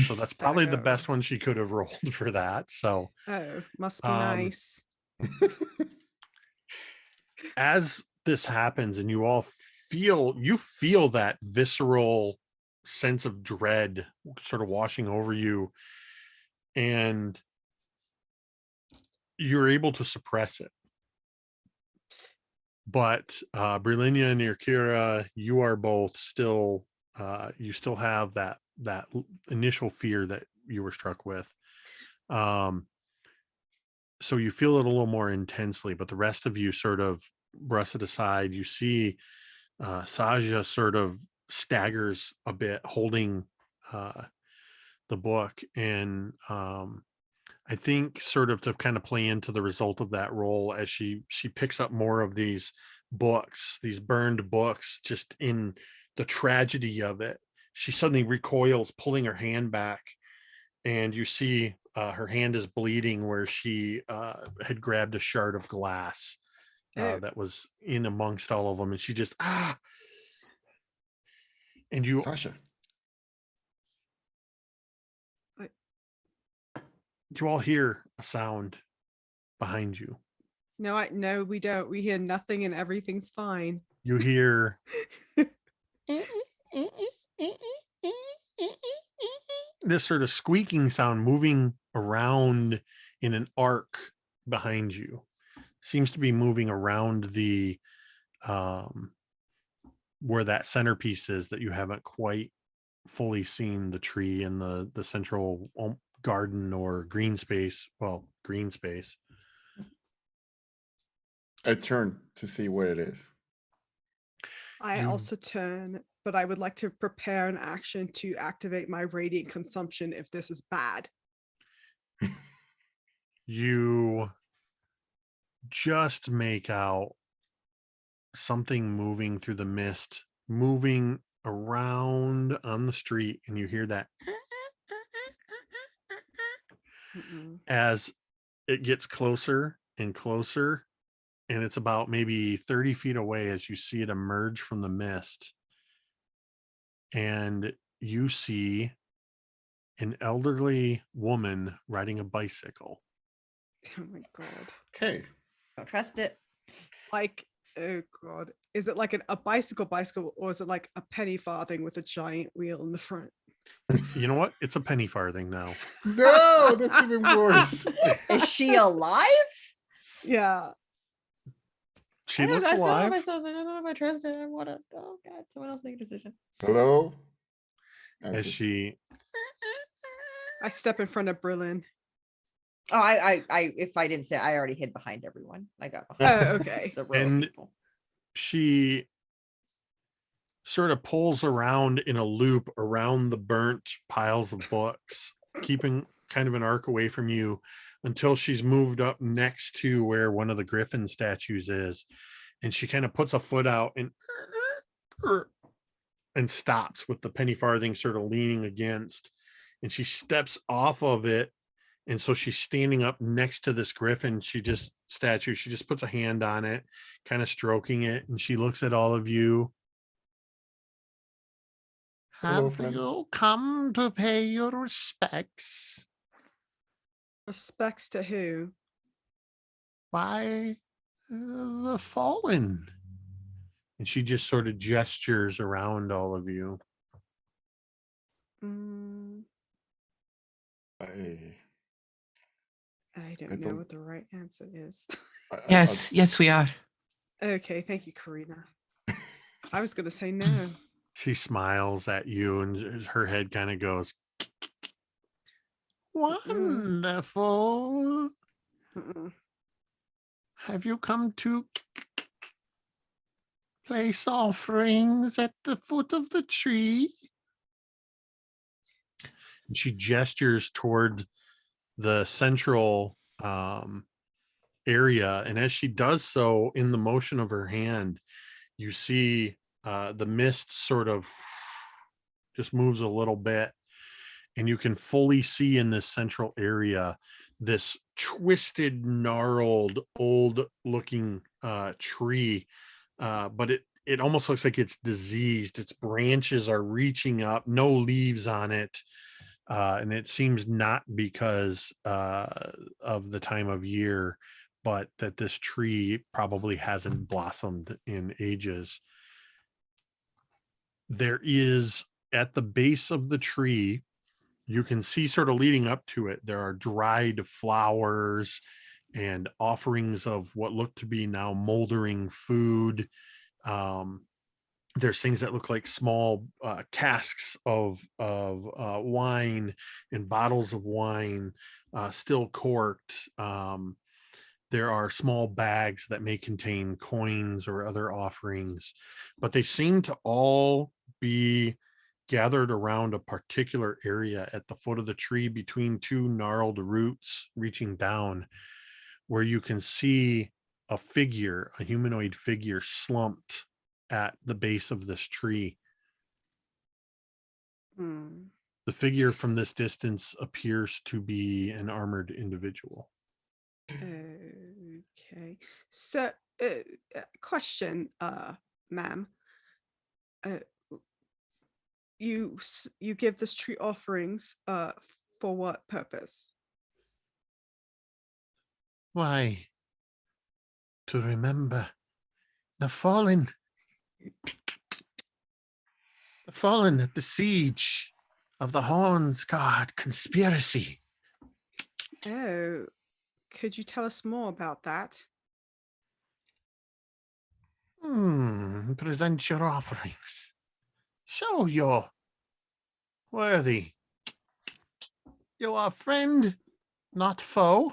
So that's probably the dagger. best one she could have rolled for that. So Oh, must be nice. as this happens and you all feel that visceral sense of dread sort of washing over you, and you're able to suppress it. But Brilinia and Irkira, you are both still you still have that initial fear that you were struck with. So you feel it a little more intensely, but the rest of you sort of brush it aside. You see Saja sort of staggers a bit holding the book, and I think sort of to kind of play into the result of that roll, as she picks up more of these books, these burned books, just in the tragedy of it, she suddenly recoils, pulling her hand back, and you see her hand is bleeding where she had grabbed a shard of glass Oh. that was in amongst all of them, and she just and you Sasha. all hear a sound behind you. No, we don't. We hear nothing and everything's fine. You hear this sort of squeaking sound moving around in an arc behind you. Seems to be moving around the where that centerpiece is that you haven't quite fully seen, the tree and the central garden or green space. Well, green space. I turn to see what it is. I You- also turn, but I would like to prepare an action to activate my radiant consumption if this is bad. You just make out something moving through the mist, moving around on the street, and you hear that Mm-mm. as it gets closer and closer, and it's about maybe 30 feet away as you see it emerge from the mist, and you see an elderly woman riding a bicycle. Oh my god. Okay. Don't trust it. Like, oh god. Is it like a bicycle, or is it like a penny farthing with a giant wheel in the front? You know what? It's a penny farthing now. No, that's even worse. Is she alive? Yeah. She I don't, looks I still don't know alive. myself. I don't know if I trust it. I want to. Oh god, someone else make a decision. Hello? I As just- she I step in front of Berlin. Oh, I, if I didn't say, I already hid behind everyone. I got Oh, behind okay. the row of And- people. she sort of pulls around in a loop around the burnt piles of books, keeping kind of an arc away from you until she's moved up next to where one of the griffin statues is, and she kind of puts a foot out and stops with the penny farthing sort of leaning against, and she steps off of it, and so she's standing up next to this griffin. She just puts a hand on it, kind of stroking it, and she looks at all of you. Hello, Have friend. you come to pay your respects? Respects to who? By the fallen. And she just sort of gestures around all of you. Mm, I I don't I know don't- what the right answer is. Yes, we are. Okay, thank you, Karina. I was gonna say no. She smiles at you, and her head kind of goes, wonderful. Mm-mm. Have you come to place offerings at the foot of the tree? And she gestures toward the central area, and as she does so, in the motion of her hand, you see the mist sort of just moves a little bit, and you can fully see in this central area this twisted, gnarled, old looking tree, but it almost looks like it's diseased. Its branches are reaching up, no leaves on it, and it seems not because of the time of year, but that this tree probably hasn't blossomed in ages. There is, at the base of the tree, you can see, sort of leading up to it, there are dried flowers and offerings of what look to be now moldering food. There's things that look like small casks of wine and bottles of wine, still corked. There are small bags that may contain coins or other offerings, but they seem to all be gathered around a particular area at the foot of the tree between two gnarled roots reaching down, where you can see a figure, a humanoid figure, slumped at the base of this tree. Hmm. The figure from this distance appears to be an armored individual. Okay. So, question, ma'am. You give this tree offerings for what purpose? Why? To remember the fallen. The fallen at the siege of the Horns God conspiracy. Oh, could you tell us more about that? Present your offerings. Show you're worthy. You are friend, not foe.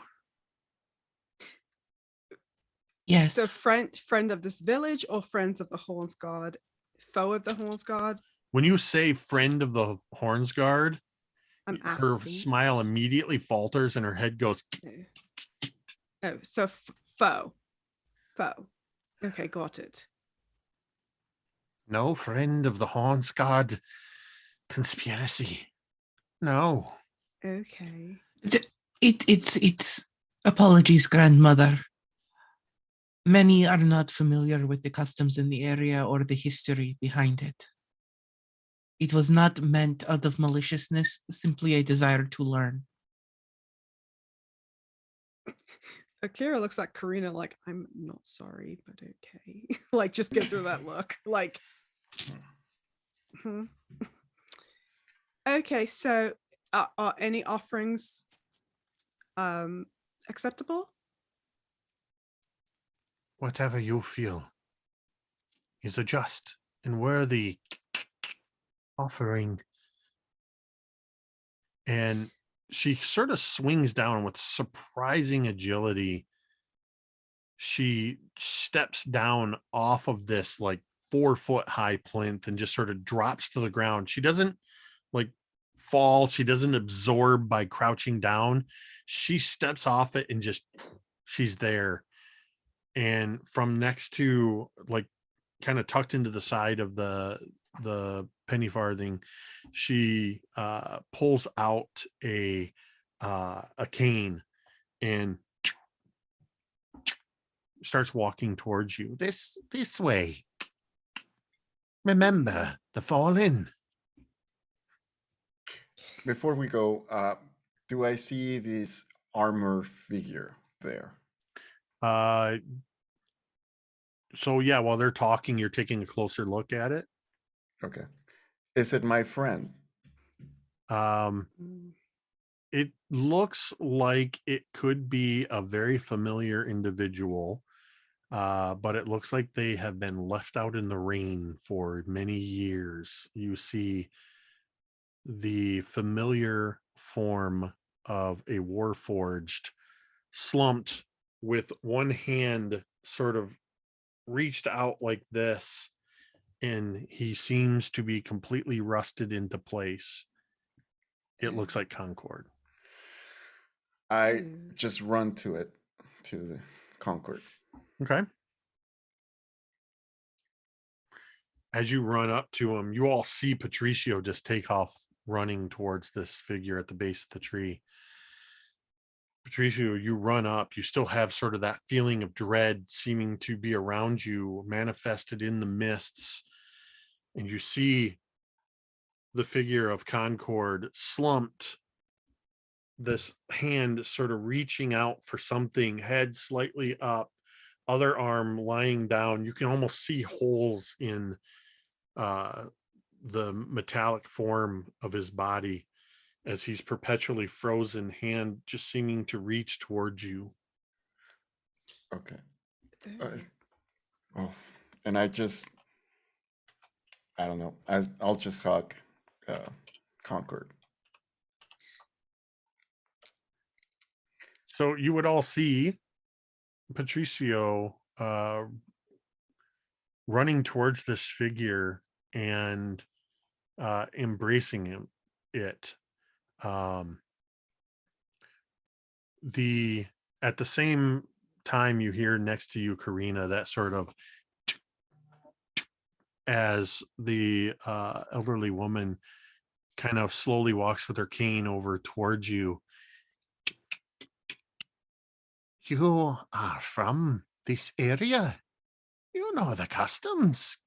Yes. So friend of this village or friends of the Horns God? Foe of the Horns God? When you say friend of the Horns Guard, I'm her asking. smile immediately falters and her head goes. Oh, so foe. Foe. Okay, got it. No friend of the Horns God conspiracy. No. Okay. It's apologies, grandmother. Many are not familiar with the customs in the area or the history behind it. It was not meant out of maliciousness, simply a desire to learn. Akira looks at Karina like, I'm not sorry, but okay. Like, just gives her that look. Like, hmm. Okay, so are any offerings acceptable? Whatever you feel is a just and worthy offering. And she sort of swings down with surprising agility. She steps down off of this like 4-foot high plinth and just sort of drops to the ground. She doesn't like fall. She doesn't absorb by crouching down. She steps off it and just she's there. And from next to like kind of tucked into the side of the penny farthing, she pulls out a cane and starts walking towards you. This way. Remember the fallen. Before we go, do I see this armor figure there? So yeah, while they're talking, you're taking a closer look at it. Okay. Is it my friend? It looks like it could be a very familiar individual, but it looks like they have been left out in the rain for many years. You see the familiar form of a warforged slumped with one hand sort of reached out like this, and he seems to be completely rusted into place. It looks like Concord. I just run to it, to the Concord. Okay. As you run up to him, you all see Patricio just take off running towards this figure at the base of the tree. Patricio, you run up. You still have sort of that feeling of dread seeming to be around you, manifested in the mists. And you see the figure of Concord slumped, this hand sort of reaching out for something, head slightly up, other arm lying down. You can almost see holes in the metallic form of his body as he's perpetually frozen, hand just seeming to reach towards you. Okay. Oh, and I don't know. I'll just hug Concord. So you would all see Patricio running towards this figure and embracing him. At the same time, you hear next to you, Karina, that sort of as the elderly woman kind of slowly walks with her cane over towards you. You are from this area. You know the customs.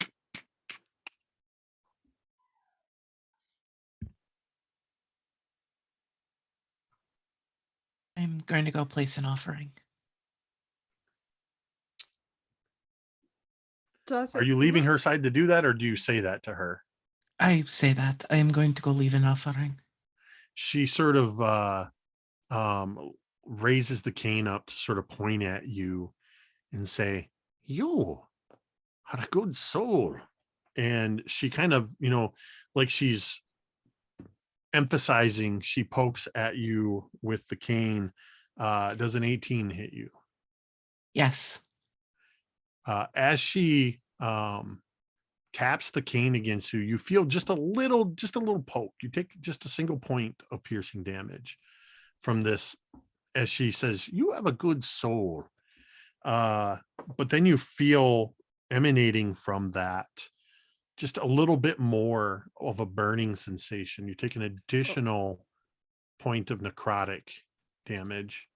I'm going to go place an offering. Does Are it you leaving look- her side to do that, or do you say that to her? I say that I am going to go leave an offering. She sort of raises the cane up to sort of point at you and say, "You are a good soul." And she kind of, like she's emphasizing, she pokes at you with the cane. Does an 18 hit you? Yes. As she taps the cane against you, you feel just a little poke. You take just a single point of piercing damage from this, as she says, "You have a good soul." But then you feel emanating from that just a little bit more of a burning sensation. You take an additional point of necrotic damage,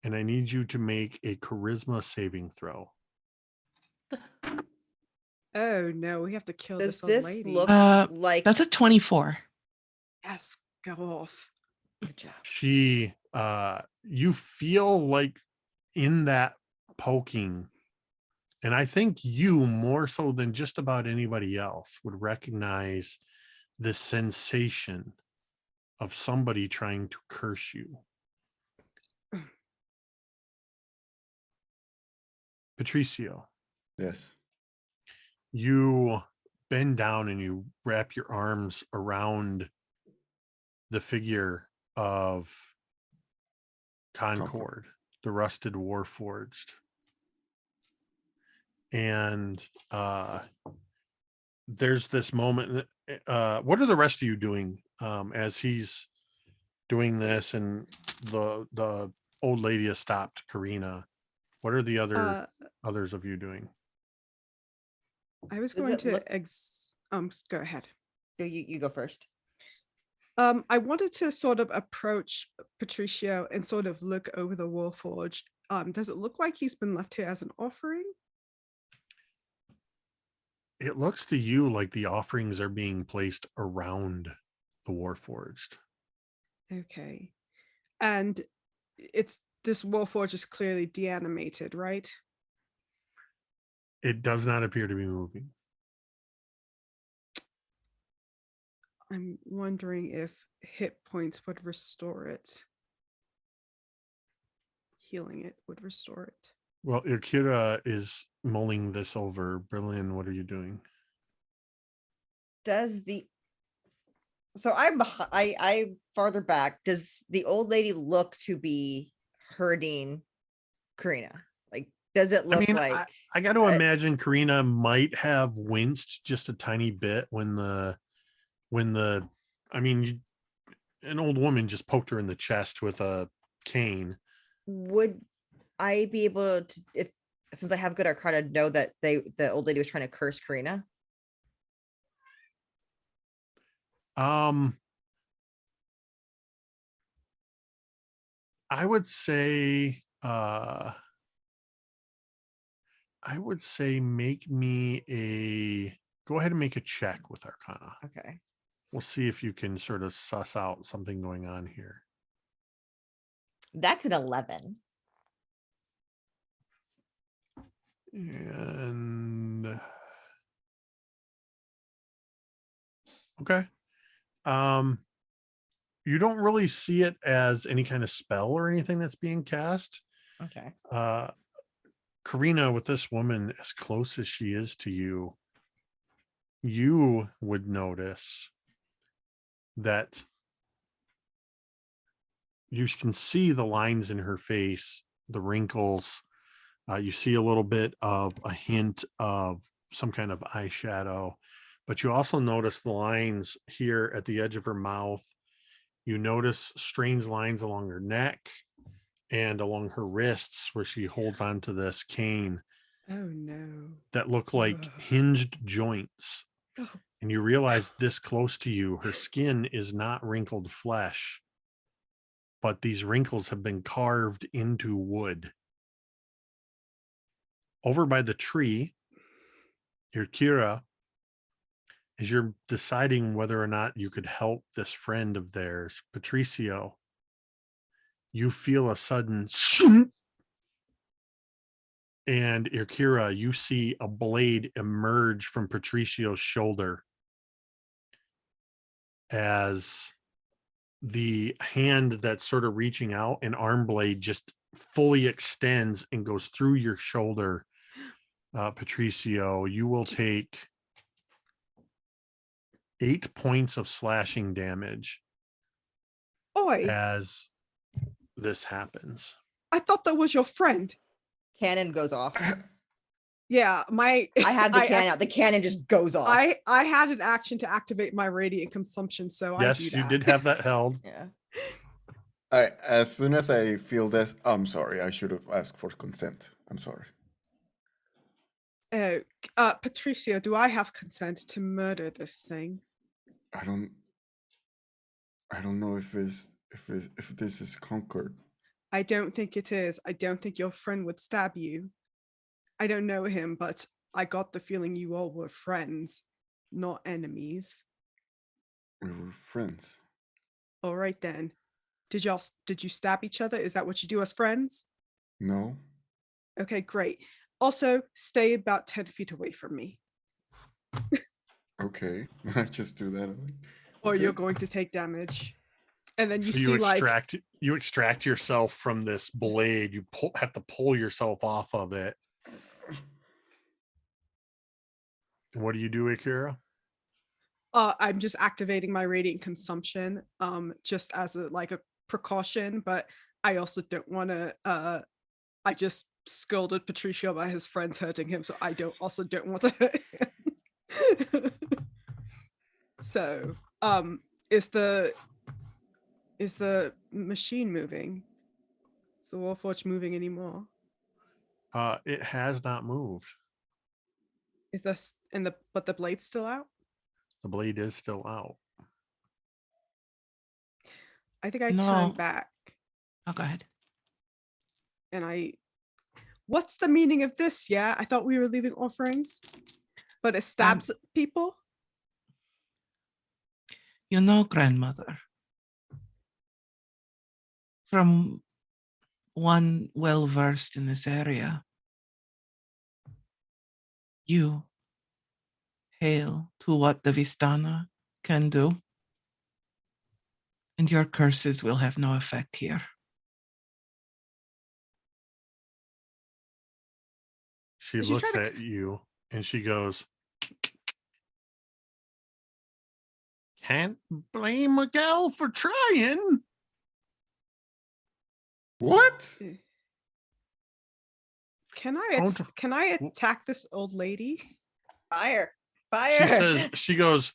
and I need you to make a charisma saving throw. Oh no, we have to kill Does this old this lady. look like That's a 24. Yes, go off. good job? She you feel like in that poking, and I think you more so than just about anybody else would recognize the sensation of somebody trying to curse you. Patricio, Yes. you bend down and you wrap your arms around the figure of Concord, the rusted warforged. And there's this moment. What are the rest of you doing as he's doing this, and the old lady has stopped Karina? What are the others of you doing? I was Does going it to look- go ahead. You go first. I wanted to sort of approach Patricio and sort of look over the Warforge. Does it look like he's been left here as an offering? It looks to you like the offerings are being placed around the warforged. Okay. And it's this Warforge is clearly deanimated, right? It does not appear to be moving. I'm wondering if hit points would restore it. Healing it would restore it. Well, Akira is mulling this over. Berlin, what are you doing? Does the so I farther back. Does the old lady look to be hurting Karina? Like, does it look like I got to imagine Karina might have winced just a tiny bit when an old woman just poked her in the chest with a cane. would I be able to, if since I have good arcana, know that the old lady was trying to curse Karina? I would say make me go ahead and make a check with Arcana. Okay. We'll see if you can sort of suss out something going on here. That's an 11. And okay. You don't really see it as any kind of spell or anything that's being cast. Okay. Karina, with this woman as close as she is to you, you would notice that you can see the lines in her face, the wrinkles. You see a little bit of a hint of some kind of eyeshadow, but you also notice the lines here at the edge of her mouth. You notice strange lines along her neck and along her wrists where she holds onto this cane Oh no. that look like Ugh. hinged joints. Oh And you realize this close to you, her skin is not wrinkled flesh, but these wrinkles have been carved into wood. Over by the tree, your Kira, as you're deciding whether or not you could help this friend of theirs, Patricio, you feel a sudden shoom, and Irkira, you see a blade emerge from Patricio's shoulder as the hand that's sort of reaching out, an arm blade just fully extends and goes through your shoulder. Patricio, you will take 8 points of slashing damage Oi, as this happens. I thought that was your friend. Cannon goes off. Yeah, my I had the cannon out. The cannon just goes off. I had an action to activate my radiant consumption, so I Yes, do you that. did have that held. Yeah. As soon as I feel this, I'm sorry. I should have asked for consent. I'm sorry. Patricio, do I have consent to murder this thing? I don't know if this is conquered. I don't think it is. I don't think your friend would stab you. I don't know him, but I got the feeling you all were friends, not enemies. We were friends. All right then. Did you stab each other? Is that what you do as friends? No. Okay, great. Also, stay about 10 feet away from me, Okay. I just do that. or Okay. you're going to take damage. And then you So see you extract yourself from this blade. You have to pull yourself off of it. And what do you do, Akira? I'm just activating my radiant consumption, just as a precaution, but I also don't want to. I just scolded Patricio by his friends hurting him, so I don't want to hurt him. So, is the machine moving? Is the Warforged moving anymore? It has not moved. Is this but the blade's still out? The blade is still out. I think I No. turned back Oh, go ahead. and what's the meaning of this? Yeah, I thought we were leaving offerings, but it stabs people. You know, grandmother, from one well versed in this area, you hail to what the Vistana can do, and your curses will have no effect here. She Did you looks try to- at you and she goes, "Can't blame Miguel for trying." What? Can Don't- I attack this old lady? Fire. She goes,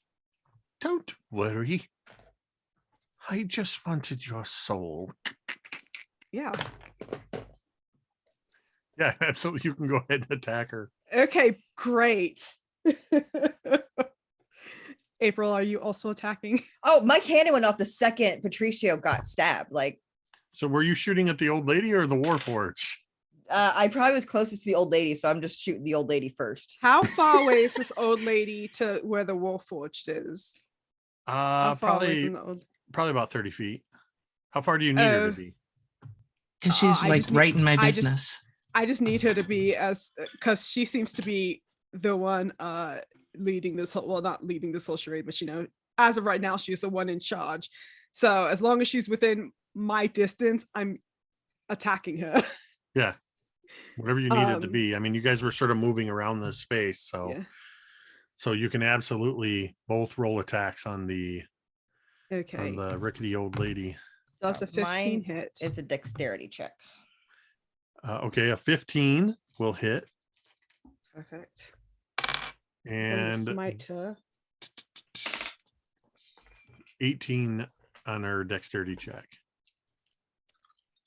"Don't worry. I just wanted your soul." Yeah. Yeah, absolutely. You can go ahead and attack her. Okay, great. April, are you also attacking? Oh, my cannon went off the second Patricio got stabbed. So were you shooting at the old lady or the Warforged? I probably was closest to the old lady, so I'm just shooting the old lady first. How far away is this old lady to where the Warforged is? How far away from the old? Probably about 30 feet. How far do you need her to Oh. be? Because she's I like just need- right in my I just- business. I just need her to be because she seems to be the one leading this whole, well, not leading this whole charade, but as of right now, she's the one in charge. So as long as she's within my distance, I'm attacking her. Yeah. Whatever you need it to be. I mean, you guys were sort of moving around this space, so Yeah. so you can absolutely both roll attacks on the Okay. rickety old lady. Does a 15 Mine hit? It's a dexterity check. Okay, a 15 will hit, Perfect. I'm gonna and smite her. 18 on her dexterity check.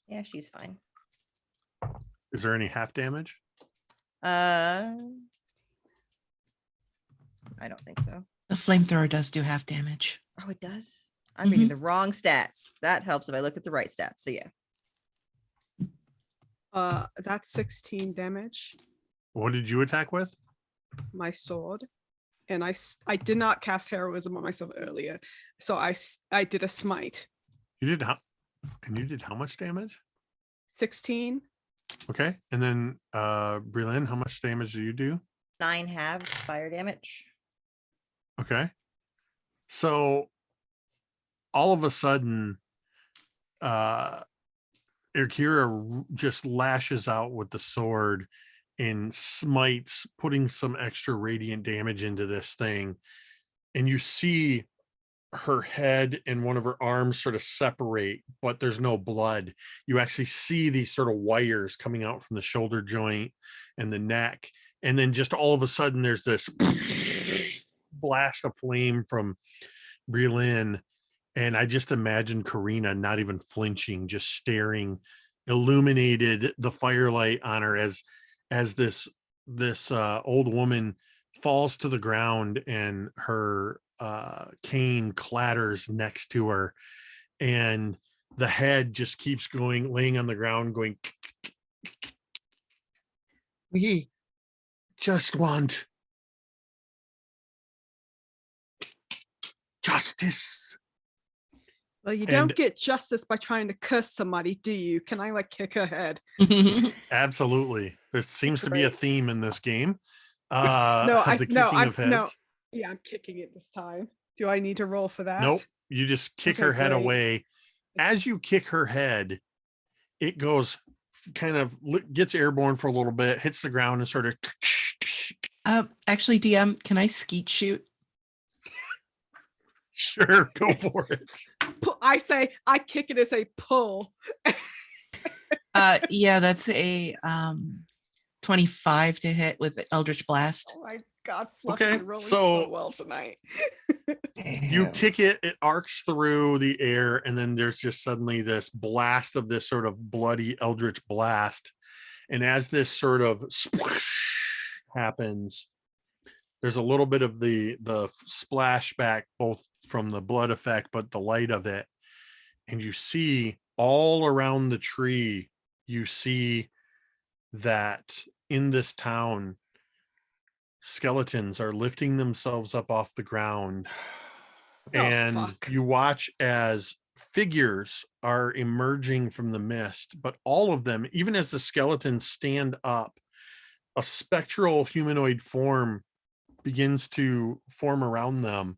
Yeah, she's fine. Is there any half damage? I don't think so. The flamethrower does do half damage. Oh, it does. I'm reading the wrong stats. That helps if I look at the right stats. So yeah. That's 16 damage. What did you attack with? My sword, and I did not cast heroism on myself earlier, so I did a smite. You did how? And you did how much damage? 16. Okay. And then Breland, how much damage do you do? 9 halves fire damage. Okay. So all of a sudden, Irkira just lashes out with the sword and smites, putting some extra radiant damage into this thing. And you see her head and one of her arms sort of separate, but there's no blood. You actually see these sort of wires coming out from the shoulder joint and the neck. And then just all of a sudden, there's this blast of flame from Breland. And I just imagine Karina not even flinching, just staring, illuminated the firelight on her as this old woman falls to the ground and her cane clatters next to her, and the head just keeps going, laying on the ground, going, we just want justice. Well, you And- don't get justice by trying to curse somebody, do you? Can I like kick her head? Absolutely. There seems to be a Great. theme in this game. No, The kicking of heads. no. Yeah, I'm kicking it this time. Do I need to roll for that? Nope. You just kick Okay, her head great. away. As you kick her head, it goes kind of gets airborne for a little bit, hits the ground, and sort of. Actually, DM, can I skeet shoot? Sure, go for it. I kick it as a pull. Yeah, that's a 25 to hit with Eldritch Blast. Oh my god, Fluffy, Okay, you're rolling so- so well tonight. You Damn. kick it, it arcs through the air, and then there's just suddenly this blast of this sort of bloody eldritch blast. And as this sort of splash happens, there's a little bit of the splashback, both from the blood effect, but the light of it. And you see all around the tree, you see that in this town, skeletons are lifting themselves up off the ground. Oh, And fuck. you watch as figures are emerging from the mist, but all of them, even as the skeletons stand up, a spectral humanoid form begins to form around them,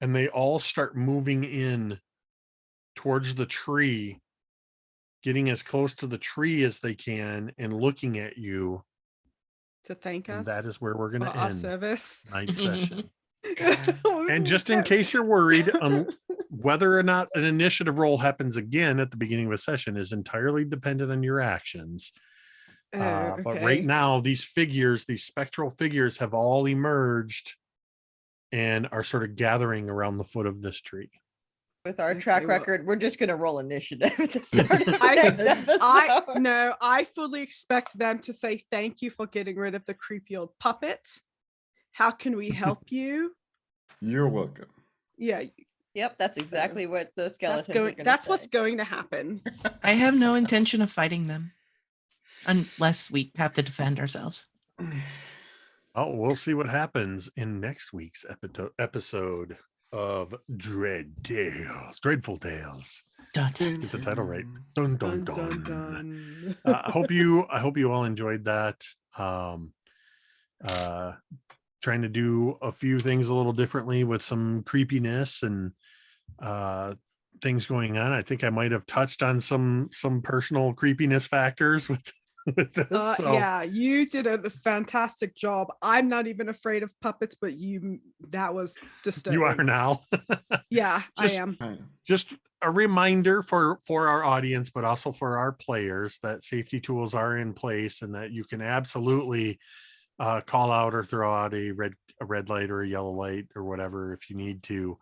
and they all start moving in towards the tree, getting as close to the tree as they can and looking at you. To thank And us. that is where we're going for to our end service. tonight's session. And just in case you're worried, whether or not an initiative roll happens again at the beginning of a session is entirely dependent on your actions. But right Okay. now, these figures, these spectral figures, have all emerged and are sort of gathering around the foot of this tree. With our Okay, track well- record, we're just gonna roll initiative at the start of the I- next episode. I fully expect them to say thank you for getting rid of the creepy old puppet. How can we help you? You're welcome. Yeah, Yep, that's exactly what the skeletons that's are going. gonna That's say. what's going to happen. I have no intention of fighting them unless we have to defend ourselves. Oh, we'll see what happens in next week's episode of Dreadful Tales. Get the title right. Dun dun dun. I hope you all enjoyed that. Trying to do a few things a little differently with some creepiness and things going on. I think I might have touched on some personal creepiness factors with this. So Yeah, you did a fantastic job. I'm not even afraid of puppets, but that was disturbing. you are now. Yeah, Just- I am. Just a reminder for our audience, but also for our players, that safety tools are in place and that you can absolutely call out or throw out a red light or a yellow light or whatever if you need to,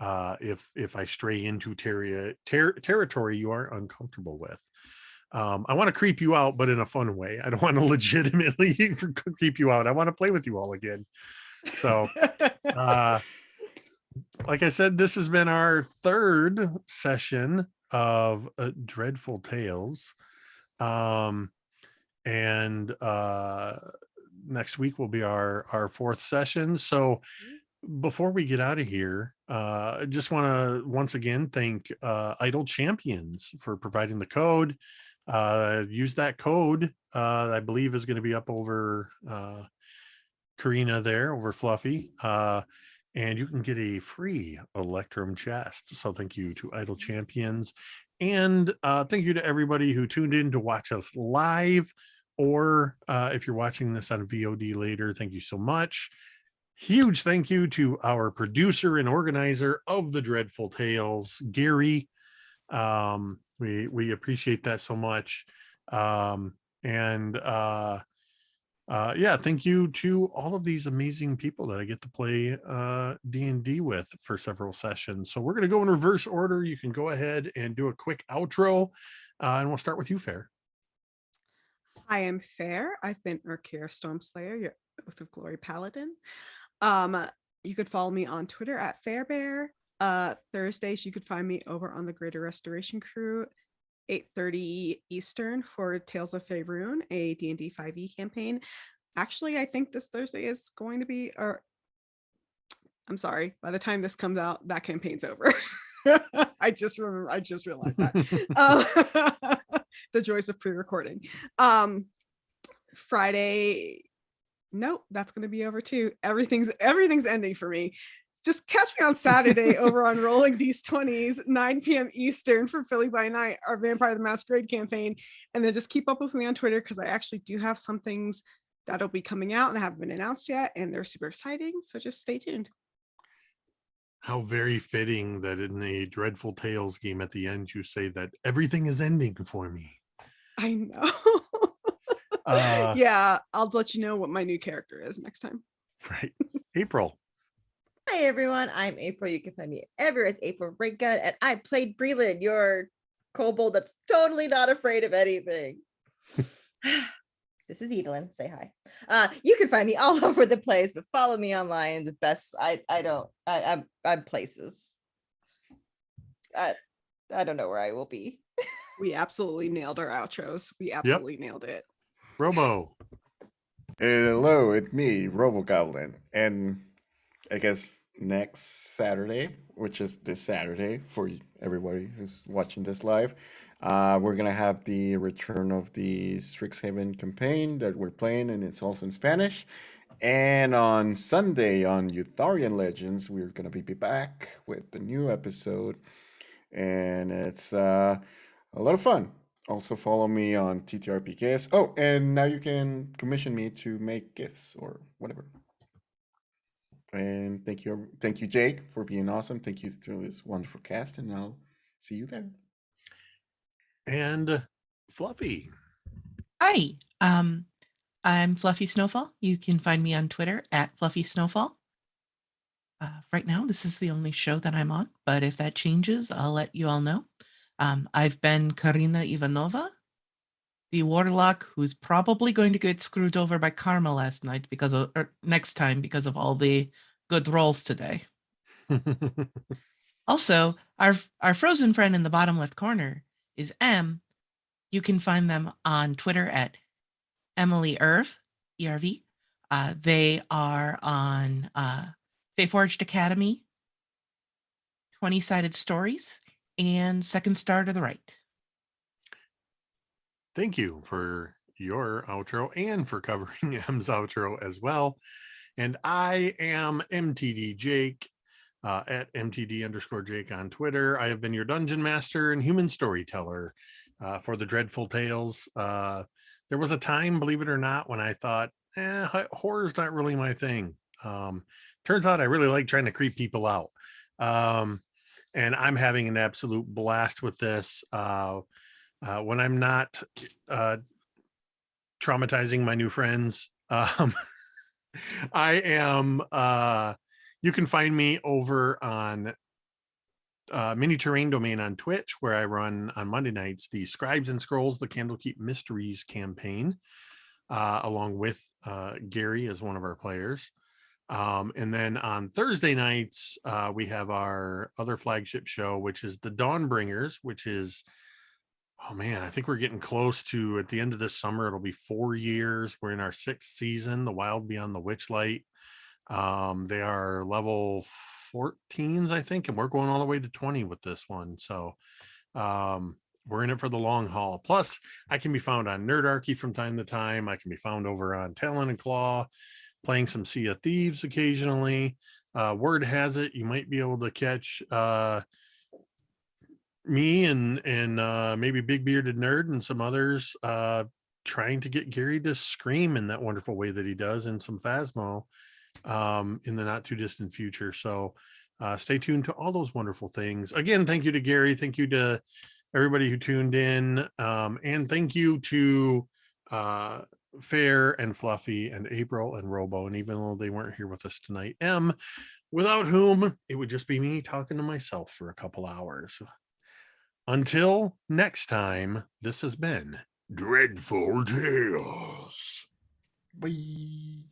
if I stray into territory you are uncomfortable with. I want to creep you out, but in a fun way. I don't want to legitimately creep you out. I want to play with you all again. So, like I said, this has been our third session of Dreadful Tales. And next week will be our fourth session. So before we get out of here, I just want to once again thank Idle Champions for providing the code. Use that code. I believe is going to be up over Karina there, over Fluffy. And you can get a free Electrum chest. So thank you to Idle Champions. And thank you to everybody who tuned in to watch us live. Or if you're watching this on VOD later, thank you so much. Huge thank you to our producer and organizer of the Dreadful Tales, Gary. We appreciate that so much. Yeah, thank you to all of these amazing people that I get to play D&D with for several sessions. So we're going to go in reverse order. You can go ahead and do a quick outro, and we'll start with you, Fair. I am Fair. I've been Urkira Stormslayer, your Oath of Glory Paladin. You could follow me on Twitter at Fairbear. Thursdays, you could find me over on the Greater Restoration Crew, 8:30 Eastern for Tales of Faerun, a D&D 5e campaign. Actually, I think this Thursday is going to be, or I'm sorry, by the time this comes out, that campaign's over. I just realized that. The joys of pre-recording. Friday, nope, that's going to be over too. Everything's ending for me. Just catch me on Saturday over on Rolling D20s, 9 p.m. Eastern for Philly by Night, our Vampire the Masquerade campaign. And then just keep up with me on Twitter because I actually do have some things that'll be coming out that haven't been announced yet, and they're super exciting. So just stay tuned. How very fitting that in the Dreadful Tales game at the end, you say that everything is ending for me. I know. Yeah, I'll let you know what my new character is next time. Right. April. Hi everyone, I'm April. You can find me everywhere as April Breakgun, and I played Breland, your kobold that's totally not afraid of anything. This is Edelyn. Say hi. You can find me all over the place, but follow me online. The best. I'm places. I don't know where I will be. We absolutely nailed our outros. We absolutely nailed it. Robo. Hello, it's me, Robo Goblin, and I guess next Saturday, which is this Saturday for everybody who's watching this live, we're gonna have the return of the Strixhaven campaign that we're playing, and it's also in Spanish. And on Sunday on Eutharian Legends, we're gonna be back with the new episode, and it's a lot of fun. Also follow me on TTRP Gifts. Oh, and now you can commission me to make gifts or whatever. And thank you, Jake, for being awesome. Thank you to this wonderful cast, and I'll see you there. And Fluffy. Hi, I'm Fluffy Snowfall. You can find me on Twitter at Fluffy Snowfall. Right now, this is the only show that I'm on, but if that changes, I'll let you all know. I've been Karina Ivanova, the warlock who's probably going to get screwed over by karma next time because of all the good rolls today. Also, our frozen friend in the bottom left corner is M. You can find them on Twitter at Emily Irv, ERV. They are on Feyforged Academy, 20-Sided Stories, and Second Star to the Right. Thank you for your outro and for covering M's outro as well. And I am MTD Jake at MTD_Jake on Twitter. I have been your dungeon master and human storyteller for the Dreadful Tales. There was a time, believe it or not, when I thought, horror's not really my thing. Turns out I really like trying to creep people out. And I'm having an absolute blast with this. When I'm not traumatizing my new friends, I am, you can find me over on Mini Terrain Domain on Twitch, where I run on Monday nights the Scribes and Scrolls, the Candlekeep Mysteries campaign, along with Gary as one of our players. And then on Thursday nights, we have our other flagship show, which is the Dawnbringers, which is, oh man, I think we're getting close to, at the end of this summer, it'll be 4 years. We're in our 6th season, The Wild Beyond the Witchlight. They are level 14s, I think, and we're going all the way to 20 with this one. So we're in it for the long haul. Plus, I can be found on Nerdarchy from time to time. I can be found over on Talon and Claw, playing some Sea of Thieves occasionally. Word has it you might be able to catch me and maybe Big Bearded Nerd and some others trying to get Gary to scream in that wonderful way that he does in some Phasmo in the not too distant future. So stay tuned to all those wonderful things. Again, thank you to Gary. Thank you to everybody who tuned in. And thank you to Fair and Fluffy and April and Robo. And even though they weren't here with us tonight, M, without whom it would just be me talking to myself for a couple hours. Until next time, this has been Dreadful Tales. Bye.